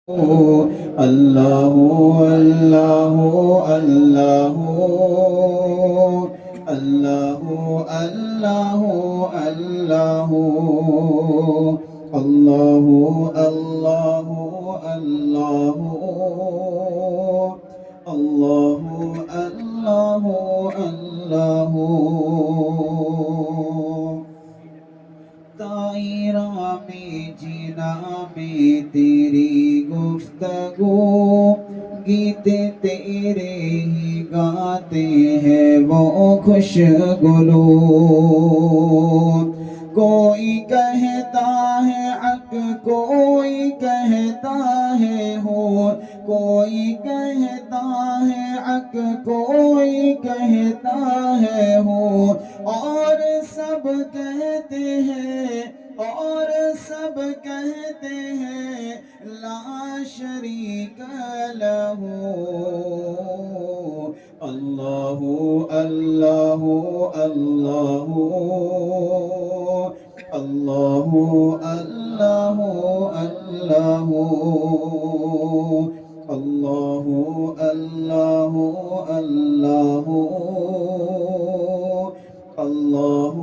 اللہ اللہ اللہ اللہ اللہ اللہ اللہ اللہ اللہ اللہ اللہ اللہ دائرہ میں جینا میں تیری گفتگو گیت تیرے ہی گاتے ہیں وہ خوشگلو کوئی کہتا ہے حق کوئی کہتا ہے ہو کوئی کہتا ہے حق کوئی کہتا ہے ہو اور سب کہتے ہیں اور سب کہتے ہیں لا شریک لہ اللہ اللہ اللہ اللہ اللہ اللہ اللہ اللہ اللہ اللہ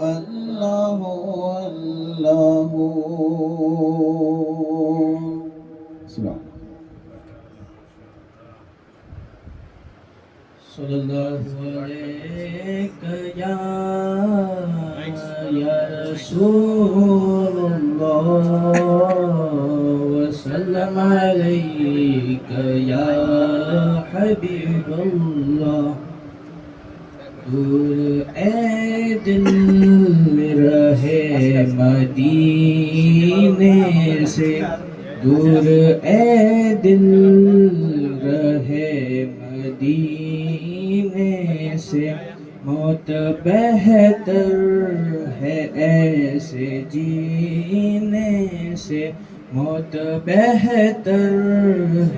اللہ اللہ سلام صلی اللہ علیہ یا رسول اللہ وسلم علیک یا حبیب اللہ دور اے دل رہے مدینے سے دور اے دل رہے مدینے سے موت بہتر ہے ایسے جینے سے موت بہتر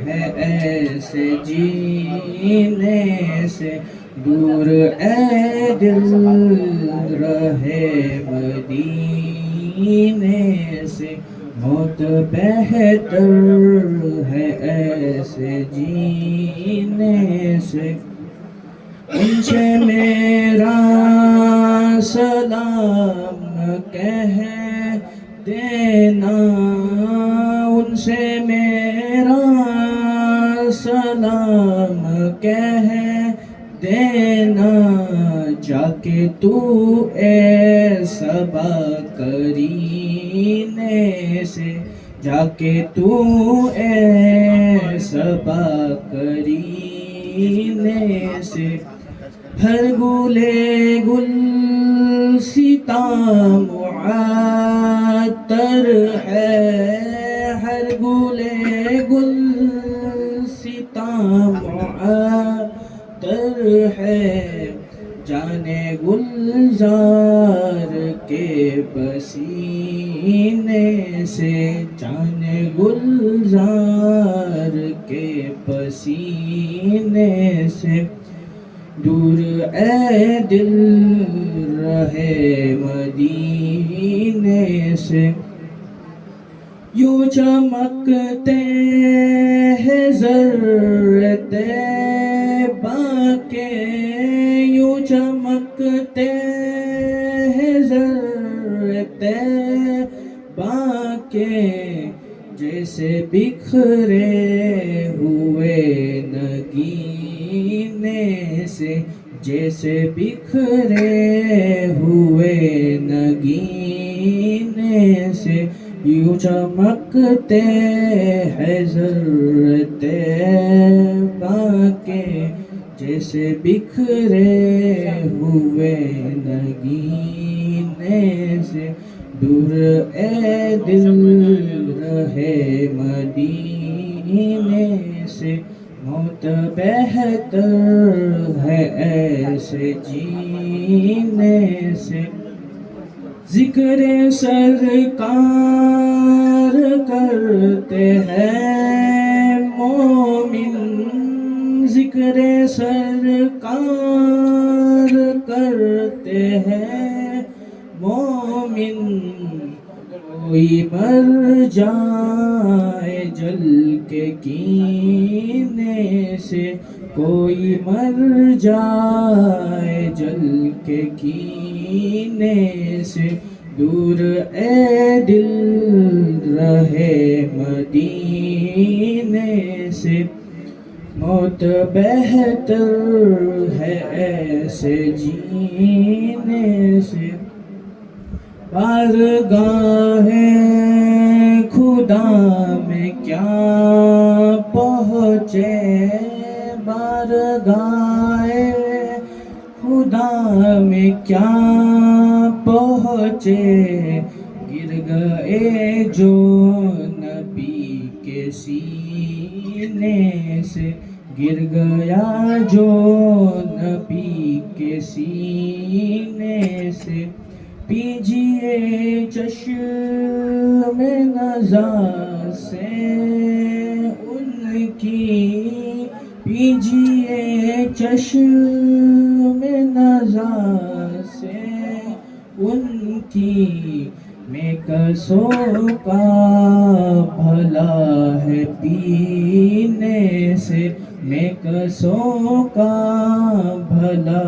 ہے ایسے جینے سے دور اے دل رہے مدینے سے موت بہتر ہے ایسے جینے سے ان سے میرا سلام کہہ دینا ان سے میرا سلام کہہ دینا جا کے تو اے صبا کرینے سے جا کے تو اے صبا کرینے سے ہر گلے گل ستا معطر ہے ہر گلے گل ستا معطر ہے جانے گلزار کے پسینے سے جانے گلزار کے پسینے سے دور اے دل رہے مدینے سے یوں چمکتے ہیں زر طیبہ کے یوں چمکتے ہیں زر طیبہ کے جیسے بکھرے ہوئے نگینے سے جیسے بکھرے ہوئے نگینے سے یوں چمکتے ہیں زر طیبہ کے جیسے بکھرے ہوئے نگینے سے دور اے دل رہے مدینے سے موت بہتر ہے ایسے جینے سے ذکر سرکار کرتے ہیں مومن ذکر سرکار کرتے ہیں مومن کوئی مر جائے جل کے کینے سے کوئی مر جائے جل کے کینے سے دور اے دل رہے مدینے سے موت بہتر ہے ایسے جینے سے بارگاہ خدا میں کیا پہنچے بارگاہ خدا میں کیا پہنچے گر گئے جو نبی کے سینے سے گر گیا جو نبی کے سینے سے پیجیے چشم نظر سے ان کی پیجیے چشم نظر سے ان کی میں کسوں کا بھلا ہے پینے سے میں کسوں کا بھلا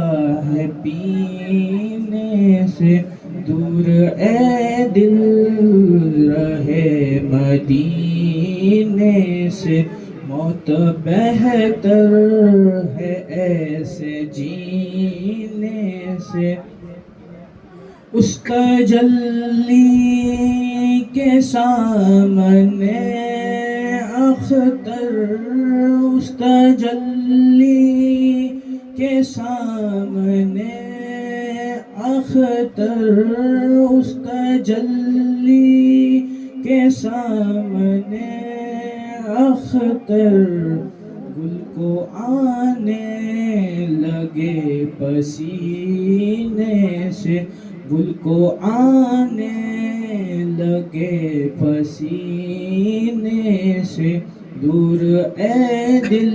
ہے پینے سے دور اے دل رہے مدینے سے موت بہتر ہے ایسے جینے سے اس تجلی کے سامنے اختر اس تجلی کے سامنے اختر اس تجلی کے سامنے اختر گل کو آنے لگے پسینے سے گل کو آنے لگے پسینے سے دور اے دل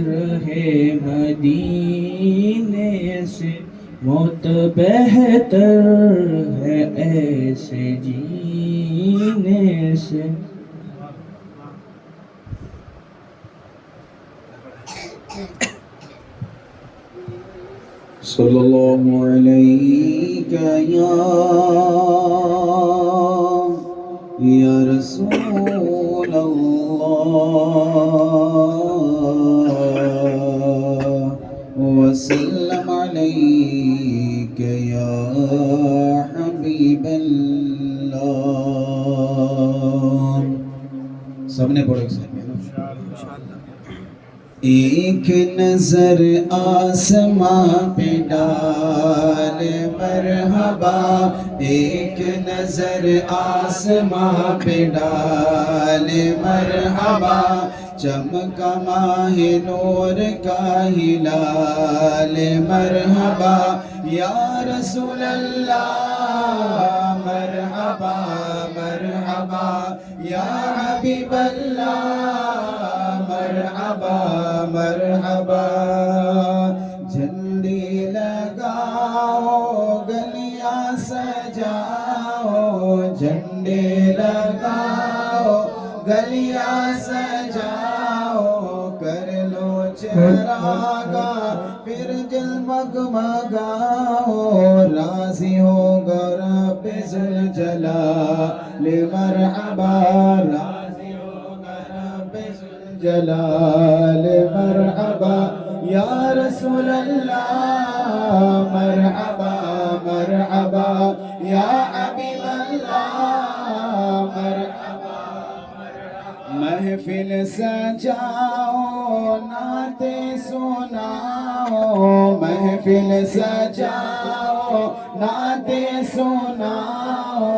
رہے مدینے سے موت بہتر ہے ایسے جینے سے صلی اللہ علیہ یا رسول اللہ وسلم علیک یا حبیب اللہ. سب نے پڑھو ایک ساتھ میں. ایک نظر آسماں پہ ڈال مرحبا ایک نظر آسماں پہ ڈال مرحبا چمکا ماہ نور کا ہلال مرحبا یا رسول اللہ مرحبا مرحبا یا حبیب اللہ مرحبا مرحبا جھنڈے لگاؤ گلیاں سجاؤ جھنڈے لگاؤ گلیاں سجاؤ کر لو چراغا پھر جگمگاؤ راضی ہوگا رب ذوالجلال مرحبا جلال مرحبا یا رسول اللہ مرحبا مرحبا یا حبیب اللہ مرحبا محفل سجاؤ نعتیں سناؤ محفل سجاؤ نعتیں سناؤ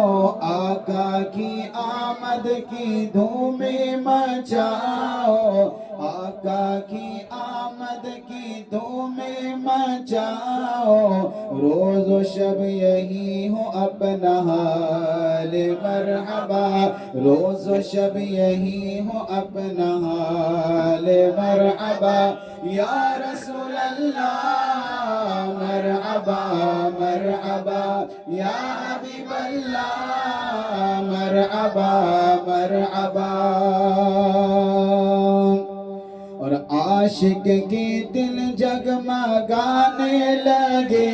آقا کی آمد کی دھومیں مچاؤ آقا کی آمد کی دھومیں مچاؤ روز و شب یہی ہو اپنا حال مرحبا روز و شب یہی ہو اپنا حال مرحبا یا رسول اللہ مرحبا مرحبا یا حبیب اللہ مرحبا مرحبا عاشق کے دل جگمگانے لگے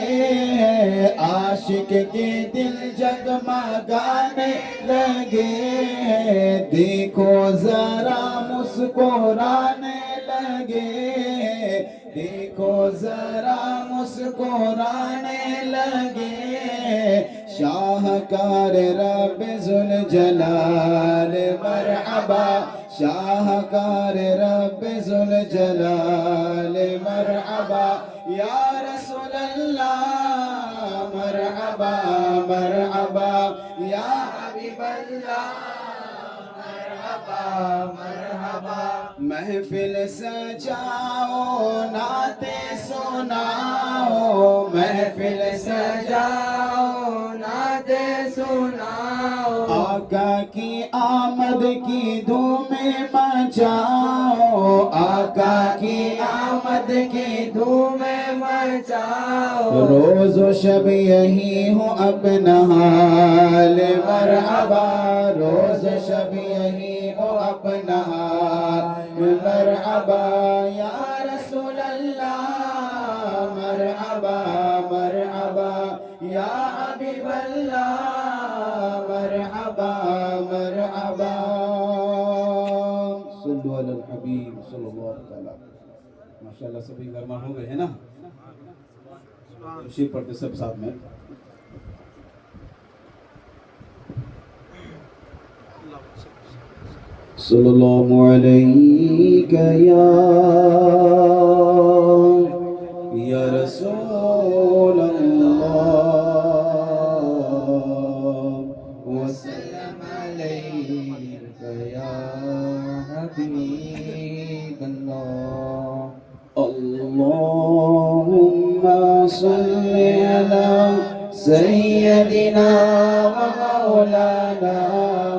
ہیں، عاشق کے دل جگمگانے لگے ہیں، دیکھو ذرا مسکرانے لگے ہیں، دیکھو ذرا مسکرانے لگے ہیں، شاہکار رب ذوالجلال مرحبا، شاہکار رب ذوالجلال مرحبا، یا رسول اللہ مرحبا مرحبا، یا حبیب اللہ مرحبا مرحبا، محفل سجاؤ نعتیں سناؤ، محفل سجاؤ نعتیں سناؤ، آقا کی آمد کی دھومیں مچاؤ، آقا کی آمد کی دھومیں مچاؤ، روز و شب یہی ہو اپنا حال مرحبا، روز و شب یہی ہو اپنا حال مرحبا، یا رسول اللہ مرحبا مرحبا، یا حبیب اللہ مرحبا مرحبا، صلو علی الحبیب صلی اللہ تعالی۔ ماشاءاللہ سبھی گرما ہو گئے ہیں نا، شیر پڑھتے سب ساتھ میں۔ صلی اللہ علیک یا رسول اللہ، وسلم علیک یا حبیب اللہ، اللہم صلی علی سیدنا و مولانا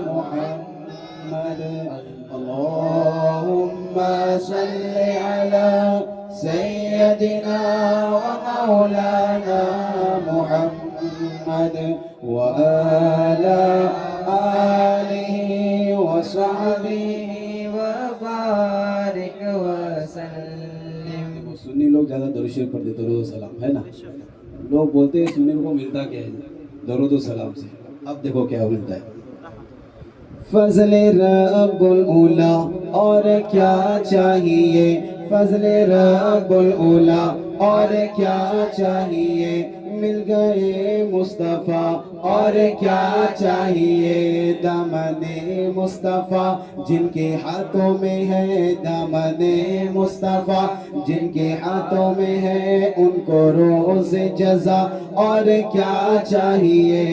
محمد، اللہم صلی علی سیدنا و مولانا محمد وعلی آلہ وصحبہ وبارک وسلم۔ سنی لوگ زیادہ درود شریف پڑھتے، درود و سلام ہے نا، لوگ بولتے ہیں سنی کو ملتا کیا ہے درود و سلام سے، اب دیکھو کیا ملتا ہے۔ فضل رب الاولا اور کیا چاہیے، فضل رب الاولا اور کیا چاہیے، مل گئے مصطفیٰ اور کیا چاہیے، دامن مصطفیٰ جن کے ہاتھوں میں ہے، دامن مصطفیٰ جن کے ہاتھوں میں ہے، ان کو روز جزا اور کیا چاہیے،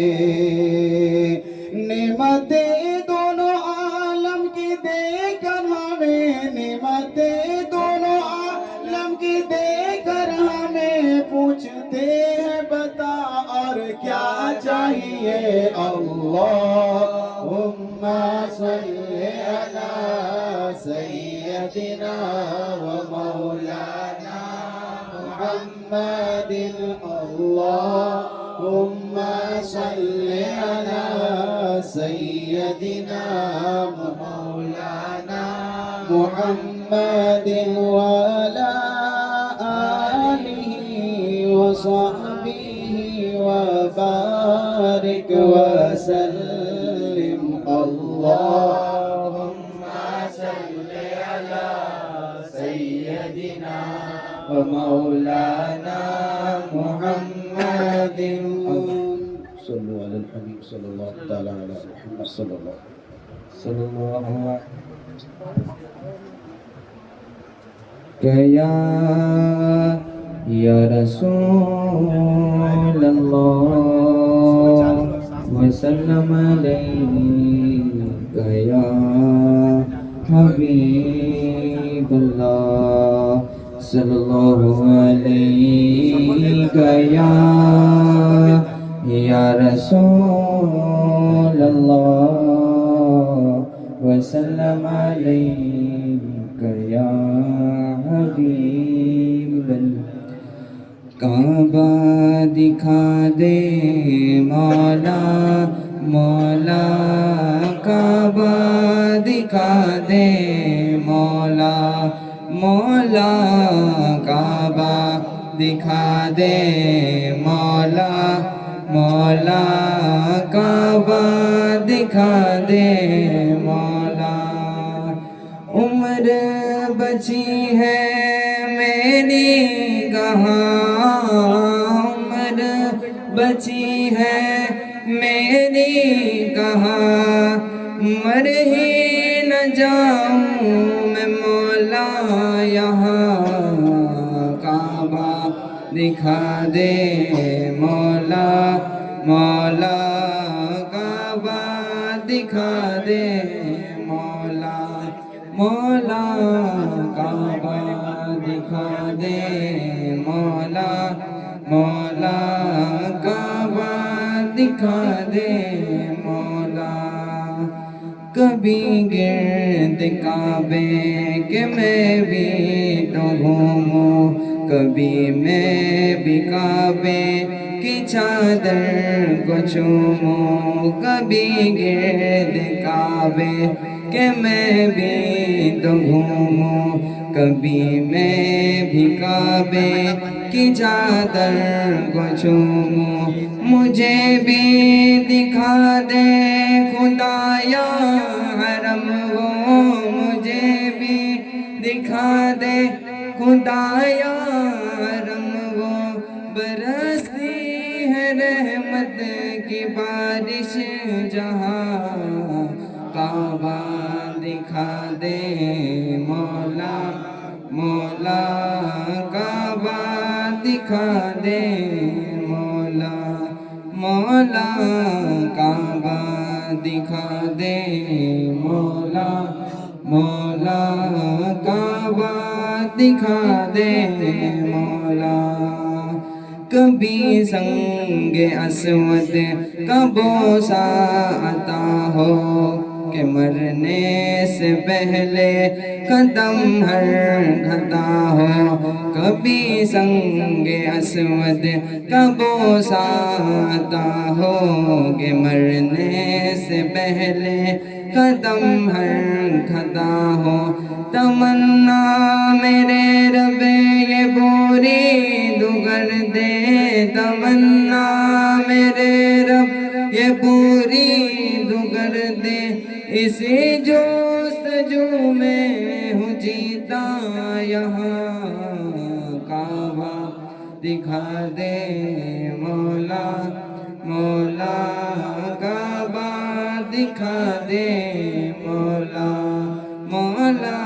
نعمتیں دونوں عالم کی دے کر ہمیں، نعمتیں دونوں عالم کی دے کر ہمیں، پوچھتے ہیں بتا اور کیا چاہیے، اللہم صلی علی سیدنا و مولانا محمد، اللہم صلی علی سیدنا مولانا محمد وعلی آلہ وصحبہ وبارک وسلم، اللہم صلی علی سیدنا ومولانا محمد، صلو علی الحبیب صلی اللہ تعالی علی محمد صلی اللہ علیہ یا رسول اللہ وسلم علیک یا حبیب اللہ، صلی اللہ علیک یا رسول اللہ وسلم علیک یا حبیب اللہ۔ کعبہ دکھا دے مولا مولا، کعبہ دکھا دے مولا مولا کعبہ دکھا دے مولا مولا کعبہ دکھا دے مولا عمر بچی ہے میری کہاں عمر بچی ہے میری کہاں مر ہی نہ جاؤں میں مولا یہاں کعبہ دکھا دے مولا مولا کعبہ دکھا دے مولا مولا کعبہ دکھا دے مولا مولا کعبہ دکھا دے مولا کبھی گرد کعبے کہ میں بھی تو گھوموں کبھی میں بھی کعبے کی چادر کو چوموں کبھی گرد کعبے کہ میں بھی تو گھوموں کبھی میں بھی کعبے کی چادر کو چوموں مجھے بھی دکھا دے خدایا حرم وہ مجھے بھی دکھا دے خدایا حرم وہ برستی ہے رحمت کی بارش جہاں کعبہ دکھا دے مولا مولا کعبہ دکھا دے مولا مولا کعبہ دکھا دے مولا مولا کعبہ دکھا دے مولا کبھی سنگ اسود کا بوسہ عطا ہو کہ مرنے سے پہلے قدم ہر گھتا ہو کبھی سنگ اسود کا بوسہ عطا ہو کہ مرنے سے پہلے قدم ہر گھتا ہو تمنا میرے رب یہ بوری دگر دے تمنا میرے رب یہ پوری دگر دے اسی جستجو میں ہوں جیتا یہاں کعبہ دکھا دے مولا مولا کعبہ دکھا دے مولا مولا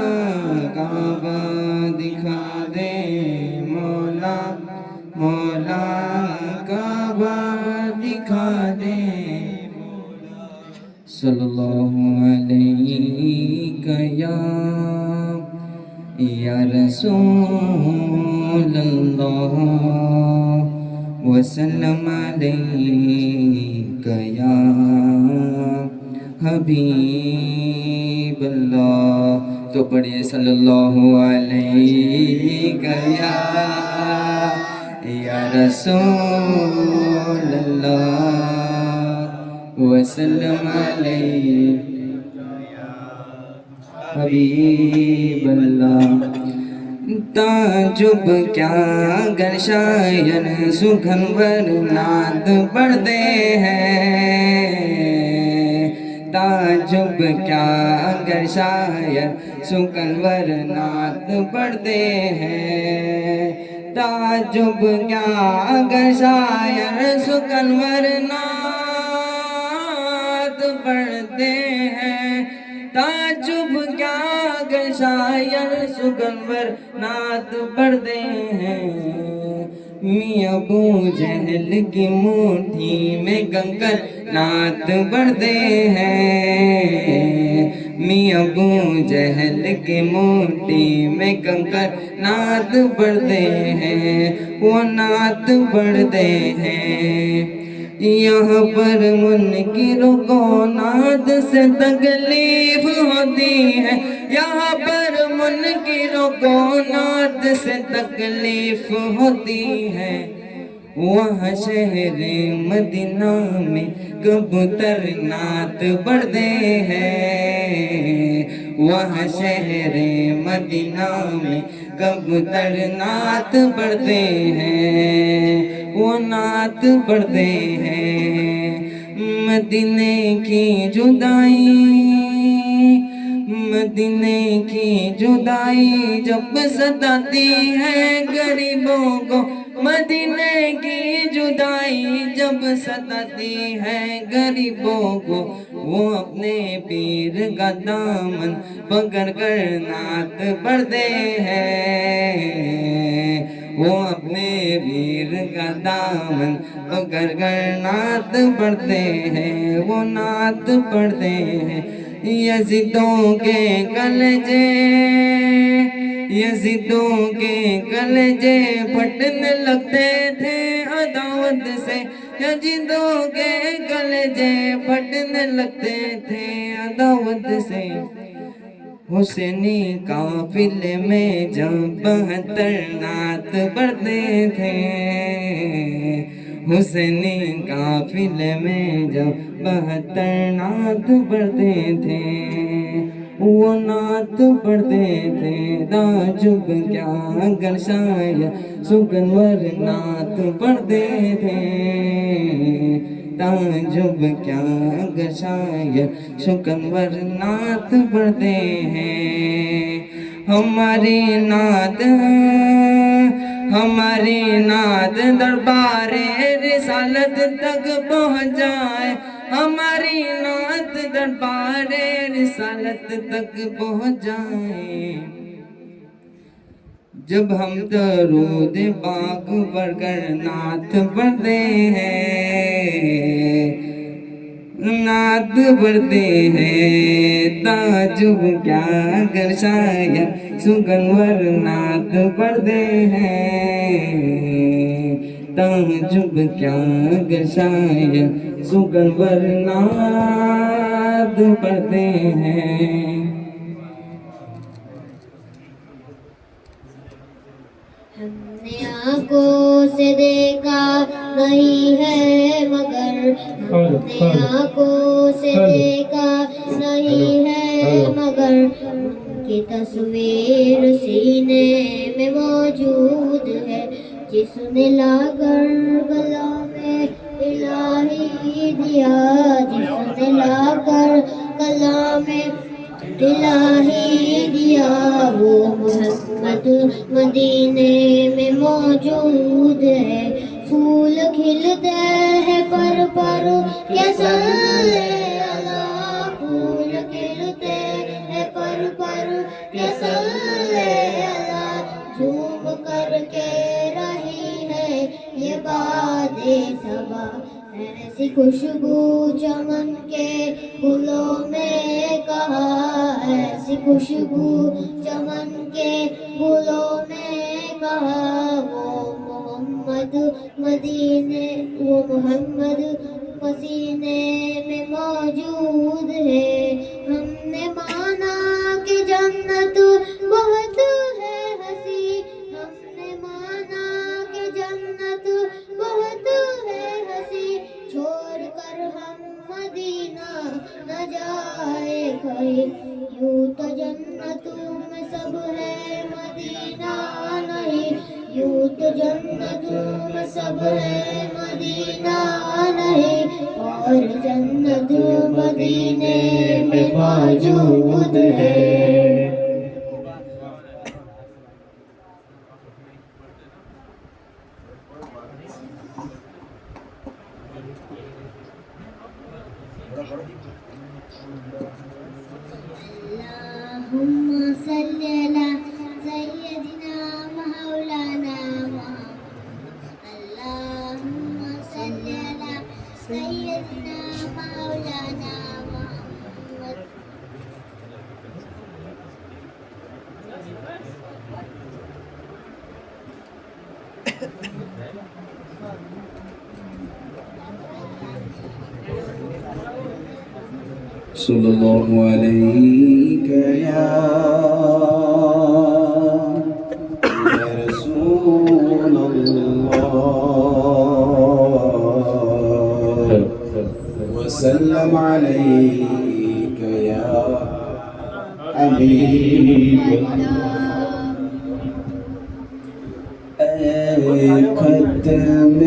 کعبہ دکھا دے مولا مولا کعبہ دکھا دے صلی اللہ علیہ یا رسول اللہ وسلم علیک یا حبیب اللہ تو پڑھیے صلی اللہ علیہ یا رسول اللہ وسلم علیہ حبیب اللہ تعجب کیا گر شاعر سخنور نعت پڑھتے ہیں تعجب کیا گر شاعر سخنور نعت پڑھتے ہیں تعجب کیا گر شاعر سخنور نعت پڑھتے ہیں تعجب کیا گر شاعر سخنور نعت پڑھتے ہیں میاں ابو جہل کی مٹھی میں کنکر نعت پڑھتے ہیں میاں ابو جہل کی مٹھی میں کنکر نعت پڑھتے ہیں وہ نعت پڑھتے ہیں یہاں پر منکروں کو نعت سے تکلیف ہوتی ہے یہاں پر منکروں کو نعت سے تکلیف ہوتی ہے وہاں شہر مدینہ میں کبوتر نعت پڑھتے ہیں وہاں شہر مدینہ میں کبوتر نعت پڑھتے ہیں، وہ نعت پڑھتے ہیں۔ مدینے کی جدائی، مدینے کی جدائی جب ستاتی ہے غریبوں کو، مدینے کی جدائی جب ستاتی ہے غریبوں کو، وہ اپنے پیر کا دامن پکڑ کر نعت پڑھتے ہیں، وہ اپنے پیر کا دامن پکڑ کر نعت پڑھتے ہیں، وہ نعت پڑھتے ہیں۔ یزیدوں کے کلجے، یزیدوں کے کلجے پھٹنے لگتے تھے عداوت سے، یزیدوں کے کلجے پھٹنے لگتے تھے عداوت سے۔ حسینی قافلے میں جب 72 نعت پڑھتے تھے، حسینی قافلے میں جب 72 نعت پڑھتے تھے، وہ نعت پڑھتے تھے۔ تعجب کیا اگر شاید سکنور نعت پڑھتے تھے، تعجب کیا اگر شاید سکنور نعت پڑھتے ہیں۔ ہماری نعت، ہماری نعت دربار رسالت تک پہنچ جائے، ہماری نعت دربار رسالت تک پہنچ جائے۔ جب ہم درود پاک پڑھ کر نعت پڑھتے ہیں، نعت پڑھتے ہیں، تعجب کیا اگر شاید سکنور نعت پڑھتے ہیں، تعجب کیا اگر شاید سکنور نعت پڑھتے ہیں۔ ہم نے آنکھوں سے دیکھا نہیں ہے مگر، ہم نے آنکھوں سے دیکھا نہیں ہے مگر، ان کی تصویر سینے میں موجود ہے۔ جس نے لا کر گلا میں الہی دیا، جس نے لا کر گلا میں الہی دیا، وہ محمد مدینے میں موجود ہے۔ پھول کھلتے ہیں پر کے صلی اللہ، پھول کھلتے ہیں پر کے صلی اللہ، جھوم کر کے رہی ہے یہ باد صبا، ایسی خوشبو چمن کے گلوں میں کہاں، ایسی خوشبو چمن کے گلوں میں کہاں، وہ محمد مدینے، وہ محمد پسینے میں موجود ہے۔ ہم نے مانا کہ جنت بہت ہے ہنسی، ہم نے مانا کہ جنت بہت ہے ہنسی، چھوڑ کر ہم مدینہ نہ جائے کہیں، یوں تو جنتوں میں سب ہے مدینہ نہیں، یوں تو جنتوں میں سب ہے مدینہ نہیں، اور جنت مدینے میں موجود ہے۔ اللہم صلی علی سیدنا مولانا محمد، اللہم صلی علی سیدنا مولانا محمد۔ صلی اللہ علیہ یا رسول اللہ وسلم علیک یا ختم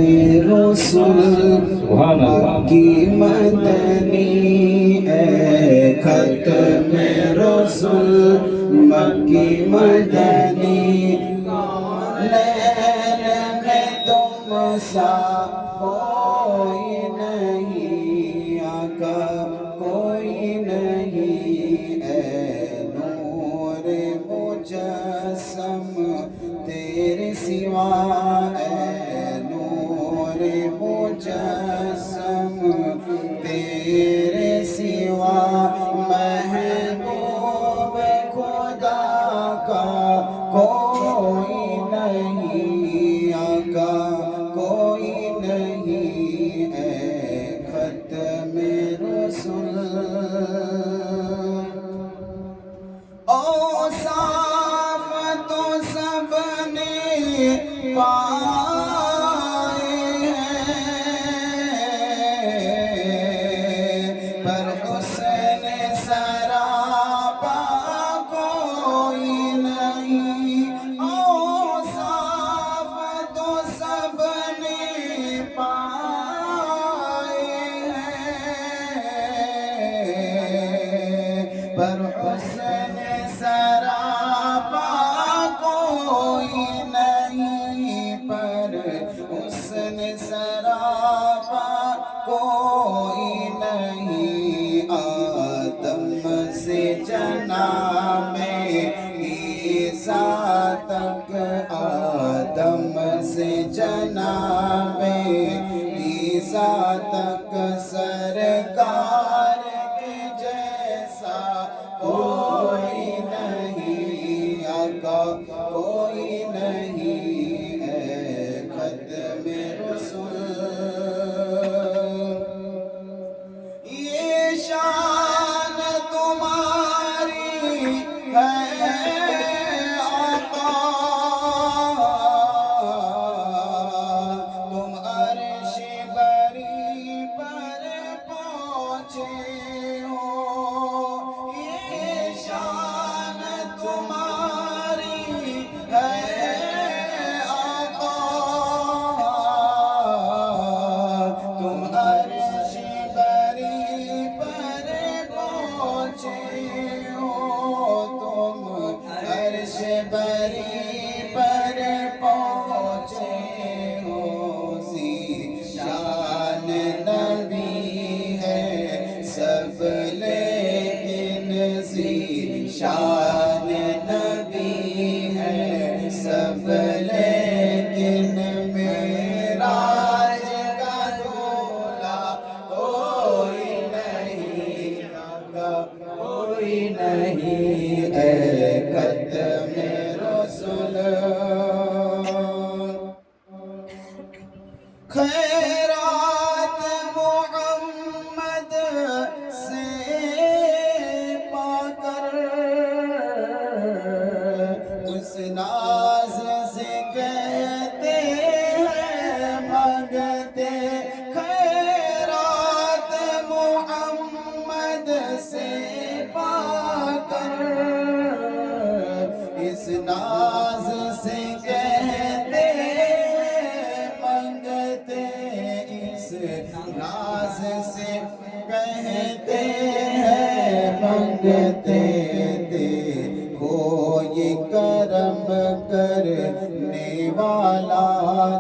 رسول مکی مدنی ختم رسول مکی مدنی نین میں تم سا کوئی نہیں آقا کوئی نہیں نور مجسم تیرے سوا نور مجسم تیرے سوا محبوب خدا کا کوئی نہیں آقا کوئی نہیں ختم رسول اوصاف تو سب نے پائے ہیں پر حسن سراپا کوئی نہیں اوصاف تو سب نے پائے ہیں پر حسن سراپا کوئی نہیں پر حسن سراپا کوئی نہیں آدم سے جناب عیسیٰ تک آدم سے جناب عیسیٰ تک سرکار کے جیسا کوئی نہیں آقا کوئی نہیں ختم رسول یہ شان تمہاری ہے آقا تم عرش بری پر پہنچے ہو یہ شان تمہاری ہے آقا تم عرش بری پر پہنچے ہو تم عرش بری پر پہنچے ہو شان نبی ہے سب لیکن شان نبی ہے سب لیکن معراج کا دولہ کوئی نہیں آقا کوئی نہیں ختم رسول خیرات محمد سے پا کر اس ناز سے کہتے ہیں مانگتے خیرات محمد سے پا کر اس ناز سے کہتے منگتے اس ناز سے کہتے ہیں منگتے دیکھو یہ کرم کرنے والا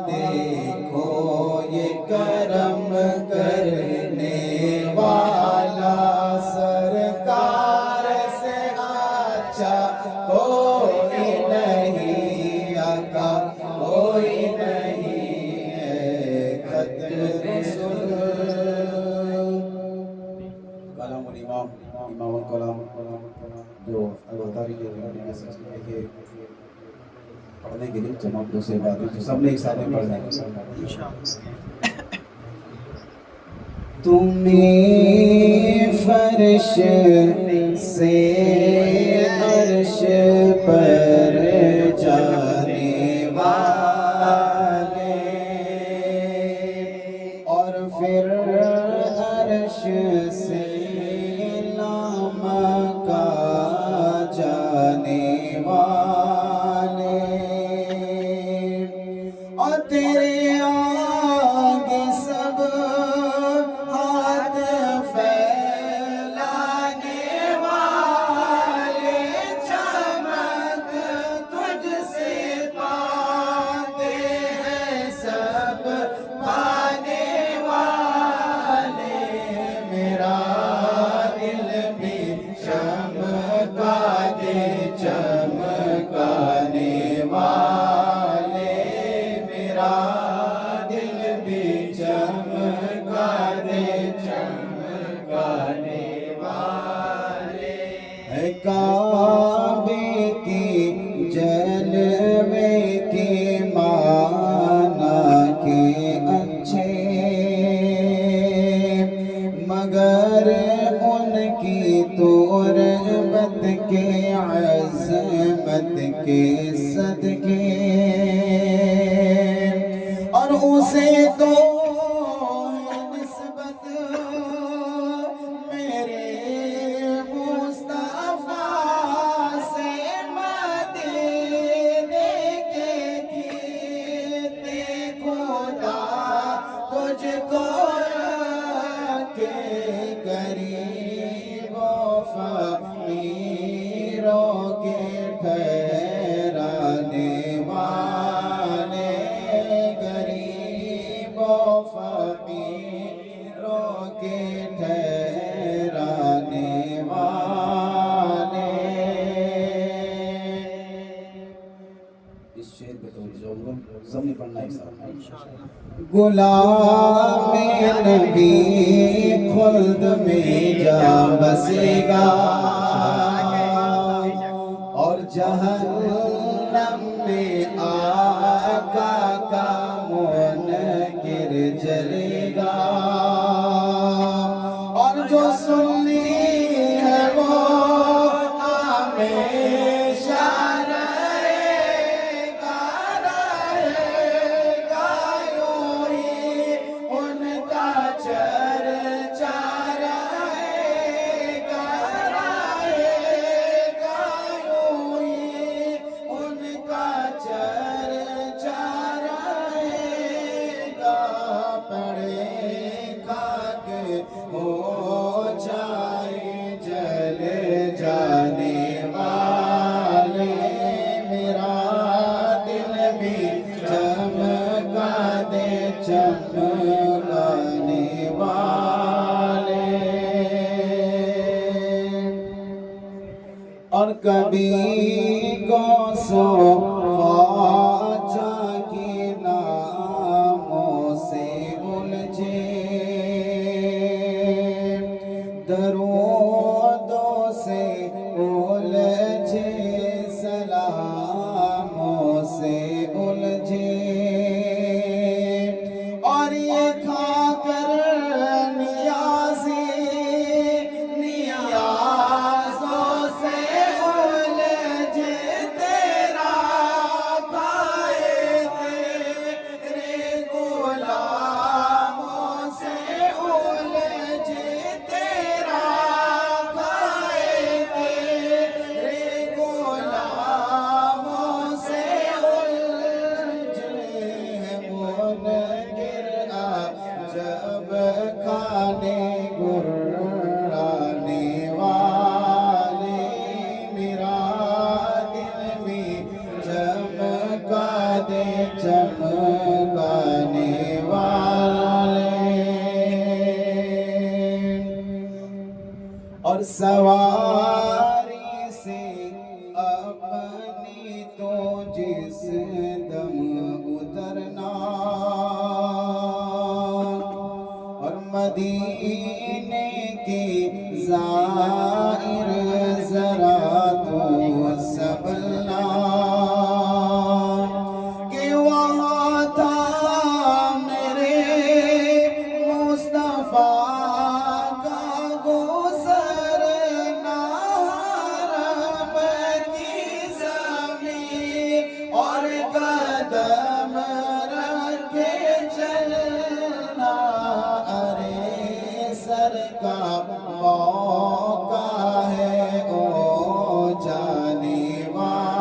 دیکھو یہ کرم کرنے والا سرکار سے اچھا کوئی نہیں آقا کوئی نہیں ختم رسول کلام الامام امام الکلام جو البتاری کے میسج ہے کہ پڑھنے کے لیے جمع دو سے بعد جو سب نے ایک ساتھ میں پڑھنا ہے تمہیں فرش سے عرش پر جانے والے اور پھر عرش سے لامکاں جانے والے اور تیرے آگے سب ہاتھ پھیلانے والے چمک تجھ سے پاتے ہیں سب پانے والے میرا دل بھی چمکا دے چمکانے والے میرا دل بھی چمکا دے چمکانے والے ہے کعبے کی جلوے کے مانا کے اچھے مگر ان کی تو رحمت کے عظمت کے صدقے اور اسے تو ہے نسبت میرے مصطفیٰ سے مدینے کے کیتے خدا تجھ کو رکھے غریب و فقیروں کے ٹھہرانے والے غریب و فقیروں کے ٹھہرانے والے اس شعر پہ توجہ ہوگا سب نے پڑھنا ہے ساتھ غلام نبی خلد میں جا بسے گا اور جہنم میں آقا کا منکر جلے گا اور جو سنی ہے وہ ہمیشہ رہے گا یوں ہی ان کا چرچا رہے گا یوں ہی ان کا چرچا رہے گا پڑے خاک ہو جائے جلے جانے والے میرا دل بھی چمکا دے چمکانے والے اور کبھی غوث و خواجہ کے ناموں سے الجھے درودوں سے الجھے سلاموں سے الجھے اور یہ کھا کر نیازوں سے الجھے تیرا کھائے تیرے غلاموں سے الجھے تیرا کھائے تیرے غلاموں سے الجھے منکر جب کھانے گرانے والے میرا دل بھی چمکا دے چمکانے والے اور سواری سے اپنی تو جس دم اترنا اور مدینے کے زائر ذرا تو سنبھلنا کہ وہاں تھا میرے مصطفیٰ کا گزرنا حرم کی زمین اور قدم رکھے چلنا ارے سر کا موقع ہے او جانے والا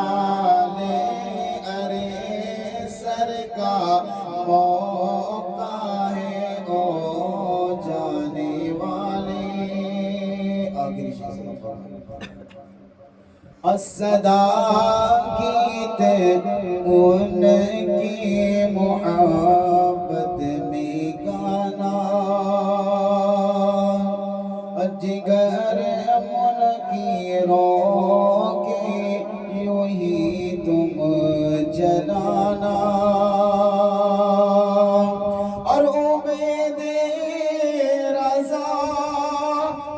الصدا گیتے ان کی محبت میں گانا جگر منکروں کے یوں ہی تم جلانا اور عبید رضا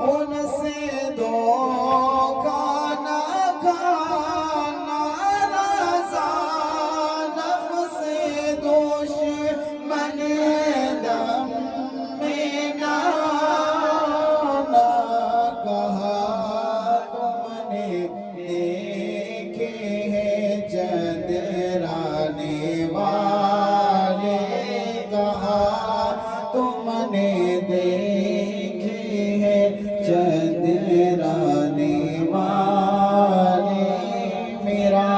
ان سے دھوکا نہ کھانا رضا نفس دشمن دم میں نہ کہا تم نے دیکھے ہیں چندرانے والے کہا تم نے دیکھے ہیں چندرانے والے میرا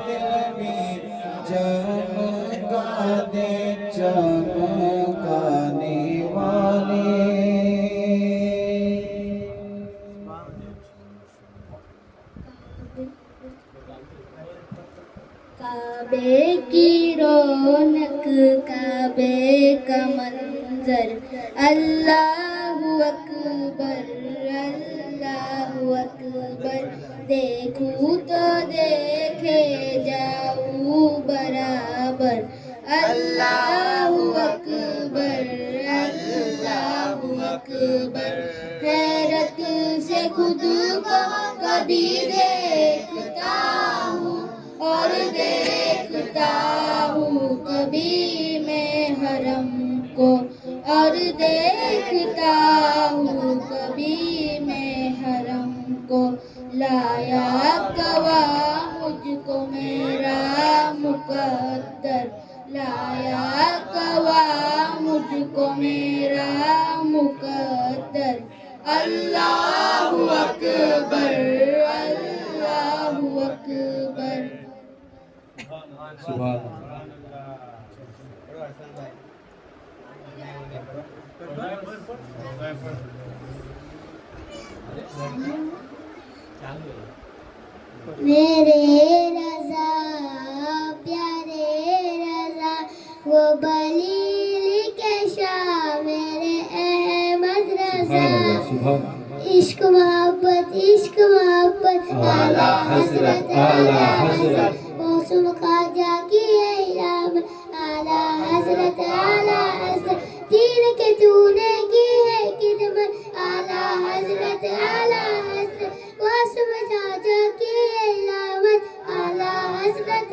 دل بھی چمکا دے چمکانے والے کعبے کی رونق کعبے کا منظر اللہ اکبر اللہ اکبر دیکھوں تو دیکھے جاؤں برابر اللہ اکبر اللہ اکبر حیرت سے خود کو کبھی دیکھتا ہوں اور دیکھتا ہوں کبھی میں حرم کو اور دیکھتا ہوں کبھی میں حرم کو لایا گوا مجھ کو میرا مقدر لایا گوا مجھ کو میرا مقدر اللہ اکبر اللہ اکبر سبحان میرے رضا پیارے رضا وہ بلیل کے شاہ میرے احمد رضا عشق محبت اعلیٰ حضرت موسم خواجہ کی احرام اعلیٰ حضرت دین کے تو نے کی ہے خدمت اعلیٰ حضرت موسم خواجہ کی علامت اعلیٰ حضرت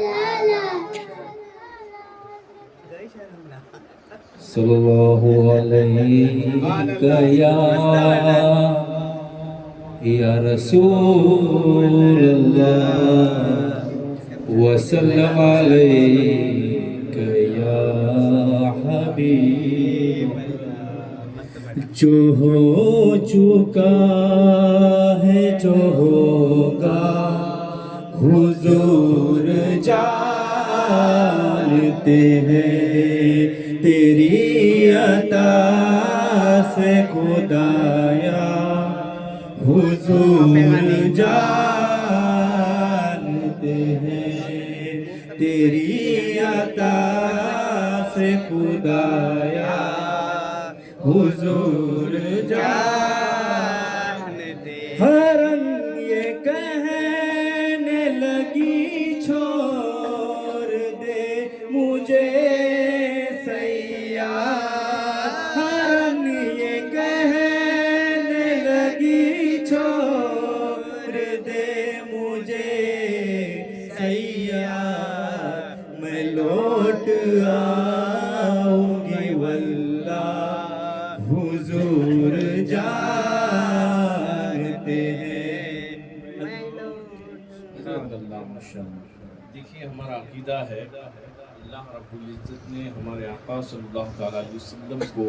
صلی اللہ علیہ یا رسول اللہ وسلم علیک یا حبیب جو ہو چکا ہے جو ہوگا حضور جانتے ہیں تیری عطا سے خدایا حضور جانتے ہیں تیری عطا سے خدایا حضور جانتے ہرن یہ کہنے لگی چھوڑ دے مجھے سیاد ہرن یہ کہنے لگی چھوڑ دے مجھے سیاد میں لوٹ آؤں گی واللہ حضور جانتے ہیں دیکھیے ہمارا عقیدہ ہے اللہ رب العزت نے ہمارے آقا صلی اللہ تعالیٰ علیہ وسلم کو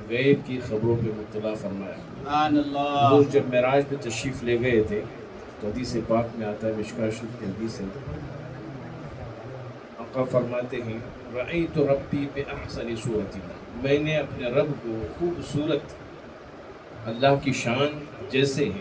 غیب کی خبروں پہ مطلع فرمایا. وہ جب معراج پہ تشریف لے گئے تھے تو حدیث پاک میں آتا ہے مشکوہ شریف کی حدیث ہے آقا فرماتے ہیں رأیت ربی بأحسن صورت میں نے اپنے رب کو خوبصورت اللہ کی شان جیسے ہے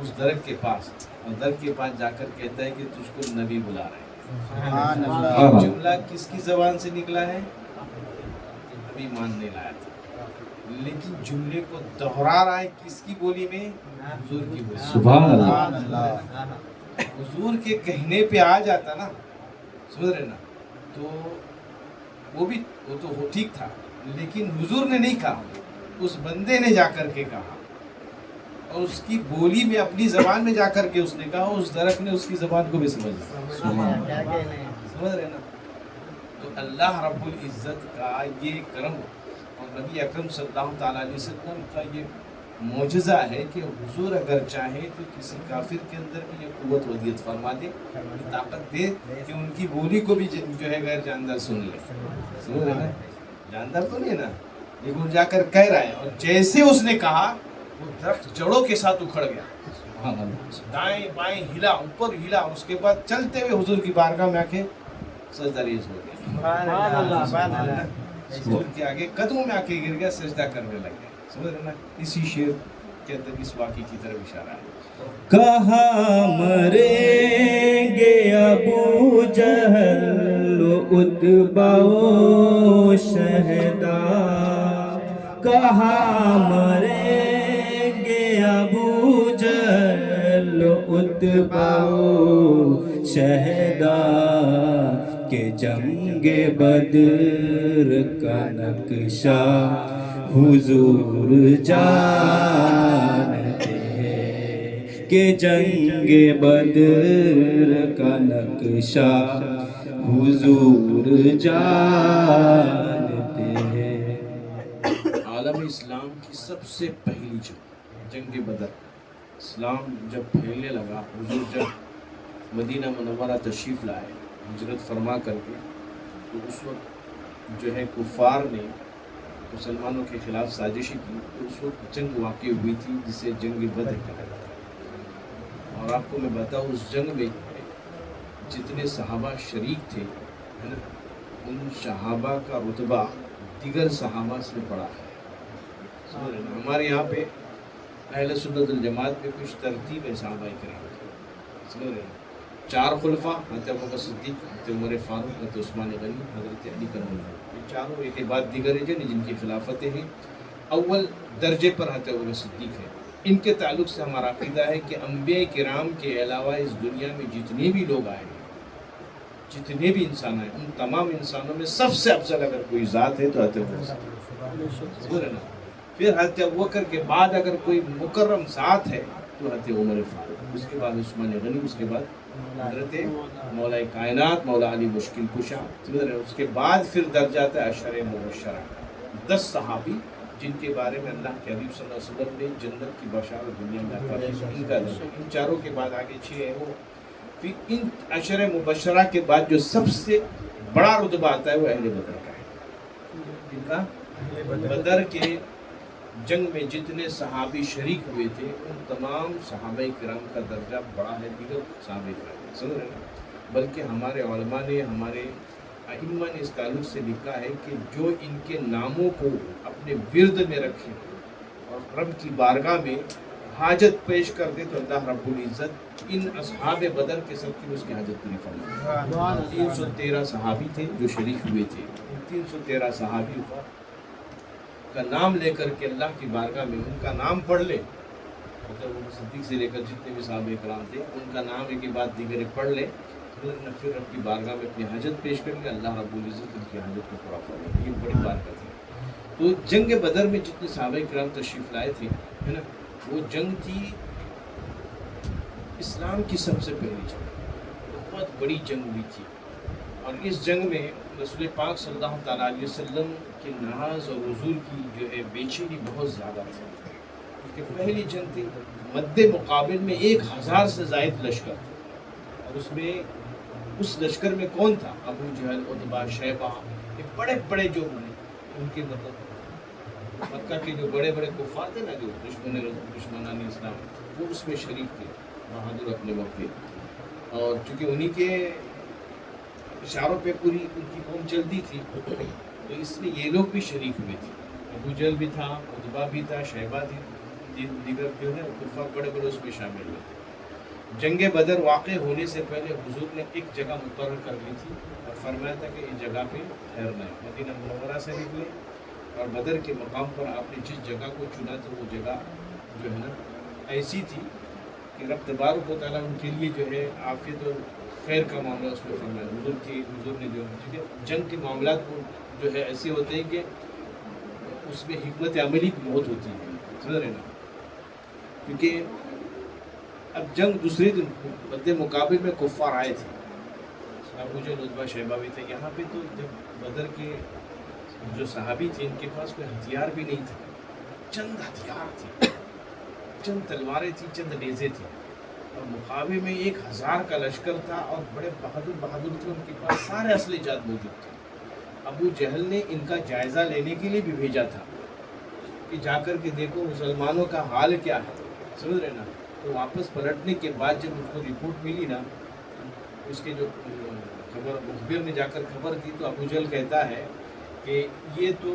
اس درخت کے پاس، اور درخت کے پاس جا کر کہتا ہے کہ تجھ کو نبی بلا رہے سبحان ہیں۔ اللہ، یہ جملہ کس کی زبان سے نکلا ہے؟ ابھی ماننے لایا تھا، لیکن جملے کو دہرا رہا ہے کس کی بولی میں؟ حضور کی بولی۔ سبحان اللہ۔ سبحان اللہ، حضور کے کہنے پہ آ جاتا نا، سمجھ رہے نا، تو وہ تو ٹھیک تھا، لیکن حضور نے نہیں کہا، اس بندے نے جا کر کے کہا، اور اس کی بولی میں اپنی زبان میں جا کر کے اس نے کہا، اس درخت نے اس کی زبان کو بھی سمجھ لیا۔ سمجھ رہے نا؟ تو اللہ رب العزت کا یہ کرم اور نبی اکرم صلی اللہ تعالیٰ علیہ وسلم کا یہ معجزہ ہے کہ حضور اگر چاہیں تو کسی کافر کے اندر بھی یہ قوت ودیت فرما دے، یہ طاقت دے کہ ان کی بولی کو بھی جو ہے غیر جاندار سن لے۔ سمجھ رہے نا؟ جاندار تو نہیں نا، لیکن وہ جا کر کہہ رہا ہے، اور جیسے اس نے کہا وہ درخت جڑوں کے ساتھ اکھڑ گیا، دائیں بائیں ہلا، اوپر ہلا، اس کے بعد چلتے ہوئے حضور کی بارگاہ میں آ کے سجدہ ریز ہو گیا۔ سبحان اللہ، سبحان اللہ، حضور کے آگے قدموں میں آ کے گر گیا، سجدہ کرنے لگ گیا۔ سمجھ رہے نا؟ اسی شعر کے اندر اس واقعے کی طرف اشارہ ہے۔ کہاں مریں گے ابو جہل و عتبہ و شہدا، کہاں مریں گے ابو جہل و عتبہ و شہدا، کہ جنگ بدر کا نقشہ حضور جانتے ہیں، کہ جنگ بدر کا نقشہ حضور جانتے ہیں۔ عالم اسلام کی سب سے پہلی جنگ بدر، اسلام جب پھیلنے لگا، حضور جب مدینہ منورہ تشریف لائے ہجرت فرما کر کے، تو اس وقت جو ہے کفار نے مسلمانوں کے خلاف سازشی کی، تو اس وقت جنگ واقع ہوئی تھی جسے جنگ بدر کہا جاتا ہے۔ اور آپ کو میں بتاؤں اس جنگ میں جتنے صحابہ شریک تھے، ہے نا، ان صحابہ کا رتبہ دیگر صحابہ سے بڑا ہے۔ سمجھ رہے نا؟ ہمارے یہاں پہ اہل سنت الجماعت میں کچھ ترتیب ہے صحابہ کرام کی، سمجھ رہے ہیں؟ 4 خلفاء، حضرت ابوبکر صدیق، حضرت عمر فاروق، حضرت عثمان غنی، حضرت علی کرم اللہ، یہ چاروں ایک کے بعد دیگر ہیں جن کی خلافتیں ہیں۔ اول درجے پر حضرت ابوبکر صدیق ہے۔ ان کے تعلق سے ہمارا عقیدہ ہے کہ انبیاء کرام کے علاوہ اس دنیا میں جتنے بھی لوگ آئے ہیں، جتنے بھی انسان ہیں، ان تمام انسانوں میں سب سے افضل اگر کوئی ذات ہے تو حضرت ابوبکر صدیق، سمجھ رہے نا؟ پھر حضرت ابوبکر کے بعد اگر کوئی مکرم ذات ہے تو حضرت عمر فاروق، اس کے بعد عثمان غنی، اس کے بعد حضرت مولا کائنات مولا علی مشکل کشا، سمجھ رہے ہیں؟ اس کے بعد پھر درجات عشر مبشرہ، 10 صحابی جن کے بارے میں اللہ کے حبیب صلی اللہ علیہ وسلم نے جنت کی بشارت دنیا میں عطا کی، ان کا درجہ، ان چاروں کے بعد آگے 6 ہے وہ۔ پھر ان عشر مبشرہ کے بعد جو سب سے بڑا رتبہ آتا ہے وہ اہل بدر کا ہے۔ ان کا بدر کے جنگ میں جتنے صحابی شریک ہوئے تھے، ان تمام صحابہ کرام کا درجہ بڑا ہے دیگر صحابہ کرام، سمجھ رہے ہیں؟ بلکہ ہمارے علماء نے، ہمارے ائمہ نے اس تعلق سے لکھا ہے کہ جو ان کے ناموں کو اپنے ورد میں رکھے اور رب کی بارگاہ میں حاجت پیش کر دے تو اللہ رب العزت ان اصحاب بدر کے سب کی اس کی حاجت پوری فرمائے۔ 313 صحابی تھے جو شریک ہوئے تھے، ان 313 صحابی کا نام لے کر کے اللہ کی بارگاہ میں ان کا نام پڑھ لے، مطلب صدیق سے لے کر جتنے بھی صحابہ کرام تھے ان کا نام ایک کے بعد دیگر پڑھ لے، پھر رب کی بارگاہ میں اپنی حاجت پیش کر کے اللہ رب العزت ان کی حاجت کو پورا فرمائے۔ یہ بڑی بارگاہ تھی۔ تو جنگ بدر میں جتنے صحابہ کرام تشریف لائے تھے، ہے نا، وہ جنگ تھی اسلام کی سب سے پہلی جنگ، بہت بڑی جنگ ہوئی تھی۔ اور اس جنگ میں رسول پاک صلی اللہ تعالیٰ علیہ وسلم کے ناز اور حضور کی جو ہے بے چینی بہت زیادہ تھی، کیونکہ پہلی جنگ تھی، مد مقابل میں 1000 سے زائد لشکر، اور اس میں اس لشکر میں کون تھا؟ ابو جہل، عتبہ، شیبہ، یہ بڑے بڑے جو ان کے مطلب مکہ کے جو بڑے بڑے کفار تھے نا، جو دشمنان اسلام، وہ اس میں شریک تھے، بہادر اپنے وقت کے، اور چونکہ انہی کے اشاروں پہ پوری ان کی قوم چلتی تھی، تو اس لیے یہ لوگ بھی شریک ہوئے تھے۔ ابو جہل بھی تھا، عتبہ بھی تھا، شیبہ تھی، دیگر جو ہے کفار بڑے بڑے اس میں شامل ہوئے تھے۔ جنگ بدر واقع ہونے سے پہلے حضور نے ایک جگہ مقرر کر لی تھی اور فرمایا تھا کہ اس جگہ پہ ٹھہرنا ہے۔ مدینہ منورہ سے نکلے اور بدر کے مقام پر آپ نے جس جگہ کو چنا تھا وہ جگہ جو ہے نا ایسی تھی کہ رب تبارک و تعالیٰ ان کے لیے جو ہے عافیت اور خیر کا معاملہ اس میں فرمایا۔ حضور نے جو ٹھیک ہے جنگ کے معاملات کو جو ہے ایسے ہوتے ہیں کہ اس میں حکمت عملی بہت ہوتی ہے، سمجھ رہے نا، کیونکہ اب جنگ دوسرے دن مد مقابل میں کفار آئے تھے، ابو جہل عتبہ شیبہ بھی تھے یہاں پہ، تو جب بدر کے جو صحابی تھے ان کے پاس کوئی ہتھیار بھی نہیں تھے، چند ہتھیار تھے، چند تلواریں تھیں، چند نیزے تھے، اور مقابلے میں 1000 کا لشکر تھا اور بڑے بہادر تھے، ان کے پاس سارے اصل جات موجود تھے۔ ابو جہل نے ان کا جائزہ لینے کے لیے بھی بھیجا تھا کہ جا کر کے دیکھو مسلمانوں کا حال کیا ہے، سمجھ رہے نا۔ تو واپس پلٹنے کے بعد جب اس کو رپورٹ ملی نا، اس کے جو خبر مخبر نے جا کر خبر دی، تو ابو جہل کہتا ہے کہ یہ تو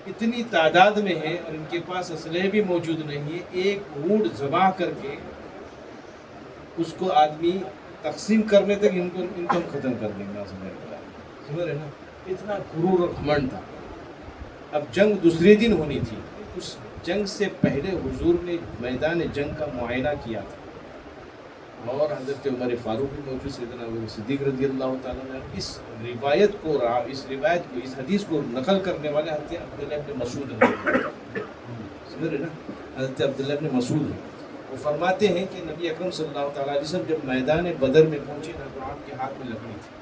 اتنی تعداد میں ہے اور ان کے پاس اسلحے بھی موجود نہیں ہے، ایک اونٹ ذبح کر کے اس کو آدمی تقسیم کرنے تک ان کو ختم کر دیں گے، سمجھ رہے نا، اتنا غرور اور گھمنڈ تھا۔ اب جنگ دوسرے دن ہونی تھی، اس جنگ سے پہلے حضور نے میدان جنگ کا معائنہ کیا تھا، اور حضرت عمر فاروق بھی موجود، سیدنا ابو صدیق رضی اللہ تعالیٰ نے اس روایت کو اس حدیث کو نقل کرنے والے حضرت عبداللہ ابن مسعود ہیں، سمجھ رہے نا، حضرت عبداللہ ابن مسعود ہیں۔ وہ فرماتے ہیں کہ نبی اکرم صلی اللہ تعالیٰ علیہ وسلم جب میدان بدر میں پہنچے نا، تو آپ کے ہاتھ میں لکڑی تھی،